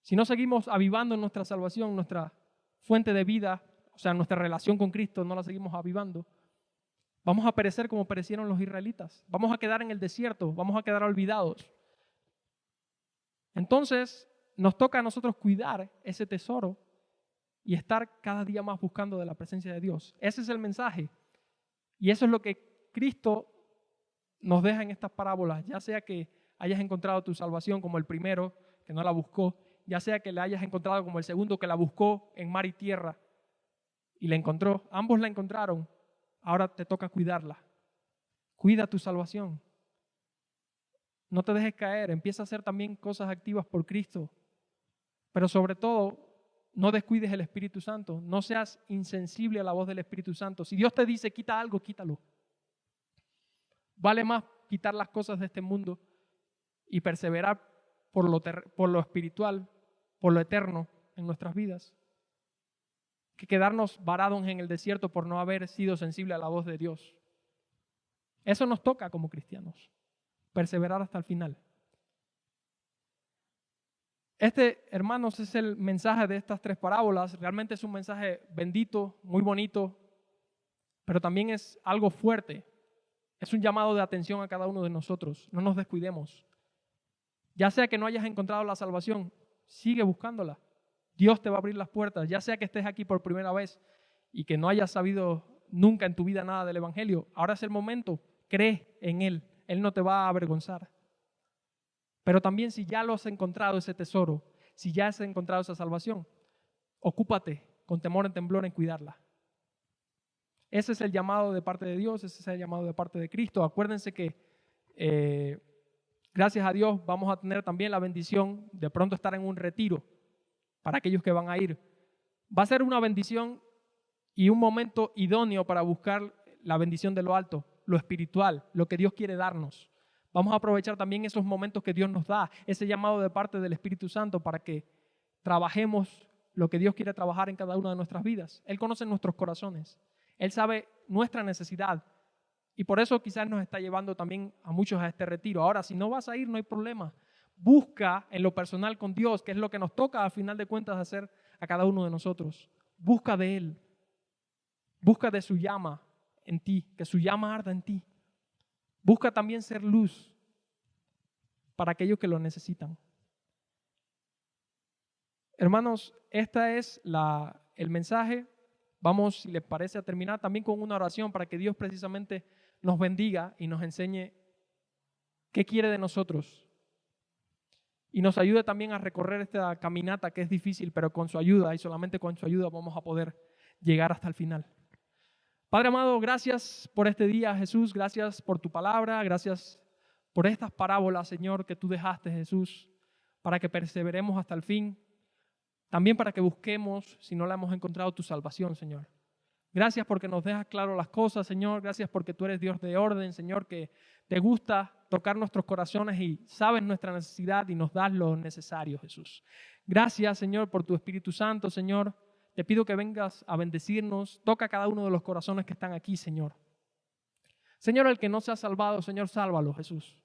si no seguimos avivando nuestra salvación, nuestra fuente de vida, o sea, nuestra relación con Cristo, no la seguimos avivando, vamos a perecer como perecieron los israelitas. Vamos a quedar en el desierto, vamos a quedar olvidados. Entonces, nos toca a nosotros cuidar ese tesoro y estar cada día más buscando de la presencia de Dios. Ese es el mensaje. Y eso es lo que Cristo nos deja en estas parábolas, ya sea que hayas encontrado tu salvación como el primero, que no la buscó, ya sea que la hayas encontrado como el segundo, que la buscó en mar y tierra y la encontró. Ambos la encontraron. Ahora te toca cuidarla. Cuida tu salvación. No te dejes caer. Empieza a hacer también cosas activas por Cristo. Pero sobre todo, no descuides el Espíritu Santo. No seas insensible a la voz del Espíritu Santo. Si Dios te dice quita algo, quítalo. Vale más quitar las cosas de este mundo y perseverar por lo espiritual, por lo eterno en nuestras vidas, que quedarnos varados en el desierto por no haber sido sensible a la voz de Dios. Eso nos toca como cristianos, perseverar hasta el final. Hermanos, es el mensaje de estas tres parábolas. Realmente es un mensaje bendito, muy bonito, pero también es algo fuerte. Es un llamado de atención a cada uno de nosotros. No nos descuidemos. Ya sea que no hayas encontrado la salvación, sigue buscándola. Dios te va a abrir las puertas. Ya sea que estés aquí por primera vez y que no hayas sabido nunca en tu vida nada del Evangelio, ahora es el momento. Cree en Él. Él no te va a avergonzar. Pero también si ya lo has encontrado ese tesoro, si ya has encontrado esa salvación, ocúpate con temor y temblor en cuidarla. Ese es el llamado de parte de Dios, ese es el llamado de parte de Cristo. Acuérdense que gracias a Dios vamos a tener también la bendición de pronto estar en un retiro para aquellos que van a ir. Va a ser una bendición y un momento idóneo para buscar la bendición de lo alto, lo espiritual, lo que Dios quiere darnos. Vamos a aprovechar también esos momentos que Dios nos da, ese llamado de parte del Espíritu Santo para que trabajemos lo que Dios quiere trabajar en cada una de nuestras vidas. Él conoce nuestros corazones. Él sabe nuestra necesidad y por eso quizás nos está llevando también a muchos a este retiro. Ahora, si no vas a ir, no hay problema. Busca en lo personal con Dios, que es lo que nos toca al final de cuentas hacer a cada uno de nosotros. Busca de Él. Busca de su llama en ti, que su llama arda en ti. Busca también ser luz para aquellos que lo necesitan. Hermanos, este es el mensaje. Vamos, si les parece, a terminar también con una oración para que Dios precisamente nos bendiga y nos enseñe qué quiere de nosotros. Y nos ayude también a recorrer esta caminata que es difícil, pero con su ayuda y solamente con su ayuda vamos a poder llegar hasta el final. Padre amado, gracias por este día, Jesús. Gracias por tu palabra. Gracias por estas parábolas, Señor, que tú dejaste, Jesús, para que perseveremos hasta el fin. También para que busquemos, si no la hemos encontrado, tu salvación, Señor. Gracias porque nos dejas claro las cosas, Señor. Gracias porque tú eres Dios de orden, Señor, que te gusta tocar nuestros corazones y sabes nuestra necesidad y nos das lo necesario, Jesús. Gracias, Señor, por tu Espíritu Santo, Señor. Te pido que vengas a bendecirnos. Toca cada uno de los corazones que están aquí, Señor. Señor, el que no se ha salvado, Señor, sálvalo, Jesús.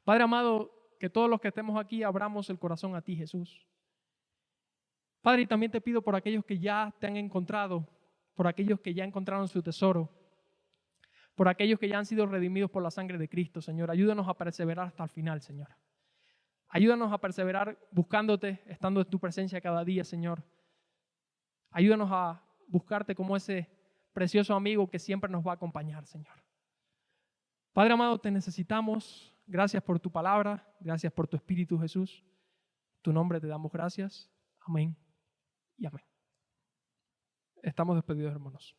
Padre amado, que todos los que estemos aquí abramos el corazón a ti, Jesús. Padre, y también te pido por aquellos que ya te han encontrado, por aquellos que ya encontraron su tesoro, por aquellos que ya han sido redimidos por la sangre de Cristo, Señor. Ayúdanos a perseverar hasta el final, Señor. Ayúdanos a perseverar buscándote, estando en tu presencia cada día, Señor. Ayúdanos a buscarte como ese precioso amigo que siempre nos va a acompañar, Señor. Padre amado, te necesitamos. Gracias por tu palabra. Gracias por tu Espíritu, Jesús. En tu nombre te damos gracias. Amén y amén. Estamos despedidos, hermanos.